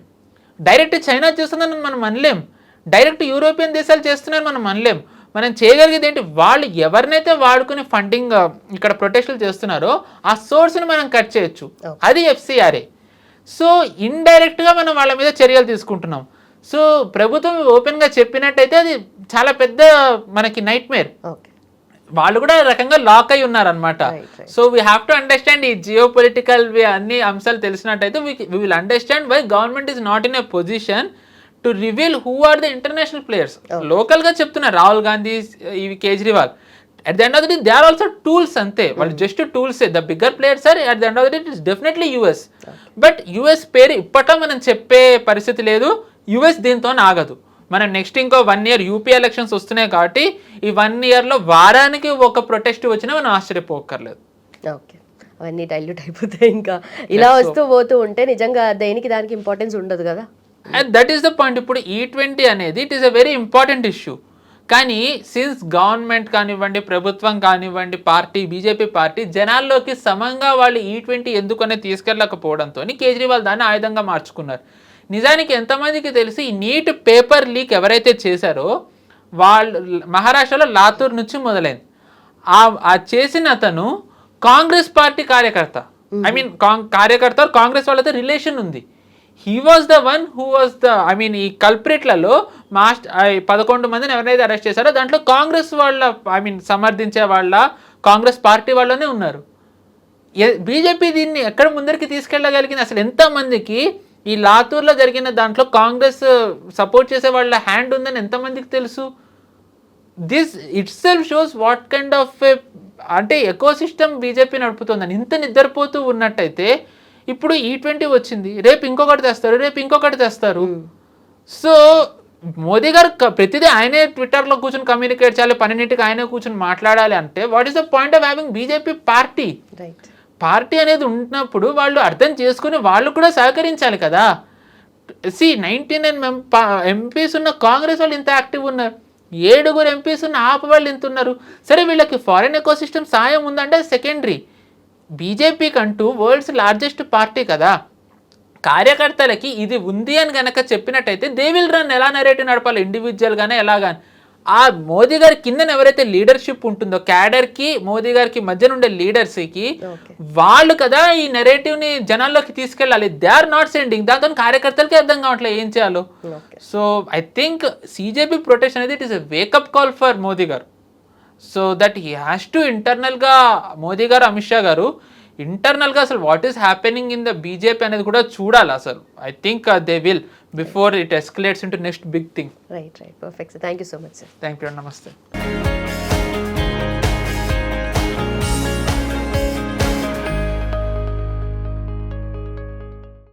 డైరెక్ట్ చైనా చేస్తుందని మనం అనలేం, డైరెక్ట్ యూరోపియన్ దేశాలు చేస్తున్నారని మనం అనలేం. మనం చేయగలిగేది ఏంటి, వాళ్ళు ఎవరినైతే వాడుకుని ఫండింగ్ ఇక్కడ ప్రొటెస్టులు చేస్తున్నారో ఆ సోర్స్ని మనం కట్ చేయొచ్చు, అది FCRA. సో ఇండైరెక్ట్గా మనం వాళ్ళ మీద చర్యలు తీసుకుంటున్నాం. సో ప్రభుత్వం ఓపెన్గా చెప్పినట్టయితే అది చాలా పెద్ద మనకి నైట్ మేర్. వాళ్ళు కూడా రకంగా లాక్ అయి ఉన్నారనమాట. So we have to understand ఈ జియో పొలిటికల్ అన్ని అంశాలు తెలిసినట్టయితే we will understand why government is not in a position to reveal who are the international players. లోకల్గా చెప్తున్నారు రాహుల్ గాంధీ, ఇవి Kejriwal. At the end of the day they are also tools, అంతే, వాళ్ళు just tools. The bigger players are at the end of the day it is definitely US. బట్ US పేరు ఇప్పట్లో మనం చెప్పే పరిస్థితి లేదు, US దీంతో ఆగదు. మనం నెక్స్ట్ ఇంకో 1 year UP ఎలక్షన్స్ వస్తున్నాయి కాబట్టి ఈ 1 yearలో వారానికి ఒక ప్రొటెస్ట్ వచ్చినా మనం ఆశ్చర్యపోకర్లేదు. ఓకే, అవన్నీ డైల్యూట్ అయిపోతాయి. ఇంకా ఇలా వస్తూ పోతూ ఉంటే నిజంగా దేనికి దానికి ఇంపార్టెన్స్ ఉండదు కదా. And that is the point. ఇప్పుడు E20 అనేది it is a very important issue. కానీ సిన్స్ గవర్నమెంట్ కానివ్వండి, ప్రభుత్వం కానివ్వండి, పార్టీ బీజేపీ పార్టీ జనాల్లోకి సమంగా వాళ్ళు E20 ఎందుకనే తీసుకెళ్ళకపోవడంతో కేజ్రీవాల్ దాన్ని ఆయుధంగా మార్చుకున్నారు. నిజానికి ఎంతమందికి తెలిసి ఈ నీట్ పేపర్ లీక్ ఎవరైతే చేశారో వాళ్ళు మహారాష్ట్రలో లాతూర్ నుంచి మొదలైంది. ఆ చేసిన అతను కాంగ్రెస్ పార్టీ కార్యకర్త, ఐ మీన్ కార్యకర్త కాంగ్రెస్ వాళ్ళతో రిలేషన్ ఉంది. He was the one who was the, I mean ఈ కల్ప్రిట్లలో 11 మందిని ఎవరైతే అరెస్ట్ చేశారో దాంట్లో కాంగ్రెస్ వాళ్ళ, ఐ మీన్ సమర్థించే వాళ్ళ కాంగ్రెస్ పార్టీ వాళ్ళనే ఉన్నారు. బీజేపీ దీన్ని ఎక్కడ ముందరికి తీసుకెళ్ళగలిగింది? అసలు ఎంతమందికి ఈ లాతూర్లో జరిగిన దాంట్లో కాంగ్రెస్ సపోర్ట్ చేసే వాళ్ళ హ్యాండ్ ఉందని ఎంతమందికి తెలుసు? This it self shows what kind of అంటే ఎకో సిస్టమ్ బీజేపీ నడుపుతుందని. ఇంత నిద్రపోతూ ఉన్నట్టయితే ఇప్పుడు E20 వచ్చింది, రేపు ఇంకొకటి తెస్తారు. సో మోదీ గారు ప్రతిదీ ఆయనే ట్విట్టర్లో కూర్చొని కమ్యూనికేట్ చేయాలి, పన్నెండింటికి ఆయనే కూర్చొని మాట్లాడాలి అంటే what is the point of having BJP party? Party అనేది ఉన్నప్పుడు వాళ్ళు అర్థం చేసుకుని వాళ్ళు కూడా సహకరించాలి కదా. 99 ఎంపీస్ ఉన్న కాంగ్రెస్ వాళ్ళు ఇంత యాక్టివ్ ఉన్నారు, 7 ఎంపీస్ ఉన్న ఆప్ వాళ్ళు ఇంత ఉన్నారు. సరే వీళ్ళకి ఫారిన్ ఎకో సిస్టమ్ సాయం ఉందంటే సెకండరీ. బీజేపీకి అంటూ వరల్డ్స్ లార్జెస్ట్ పార్టీ కదా, కార్యకర్తలకి ఇది ఉంది అని కనుక చెప్పినట్టయితే దే విల్ రన్. ఎలా నెరేటివ్ నడపాలి ఇండివిజువల్గానే ఎలాగాని. ఆ మోదీ గారి కింద ఎవరైతే లీడర్షిప్ ఉంటుందో క్యాడర్కి మోదీ గారికి మధ్య ఉండే లీడర్స్కి వాళ్ళు కదా ఈ నెరేటివ్ని జనాల్లోకి తీసుకెళ్ళాలి. They are not sending. దాంతో కార్యకర్తలకి అర్థం కావట్లేదు ఏం చేయాలో. So I think CJP protest అనేది it is a wake up call for Modi garu. So that he has to ఇంటర్నల్గా మోదీ గారు, అమిత్ షా గారు ఇంటర్నల్గా అసలు what is happening in the BJP అనేది కూడా చూడాలి అసలు. I think they will before it escalates into next big thing. Right. Perfect sir. Thank you so much sir. Thank you. నమస్తే.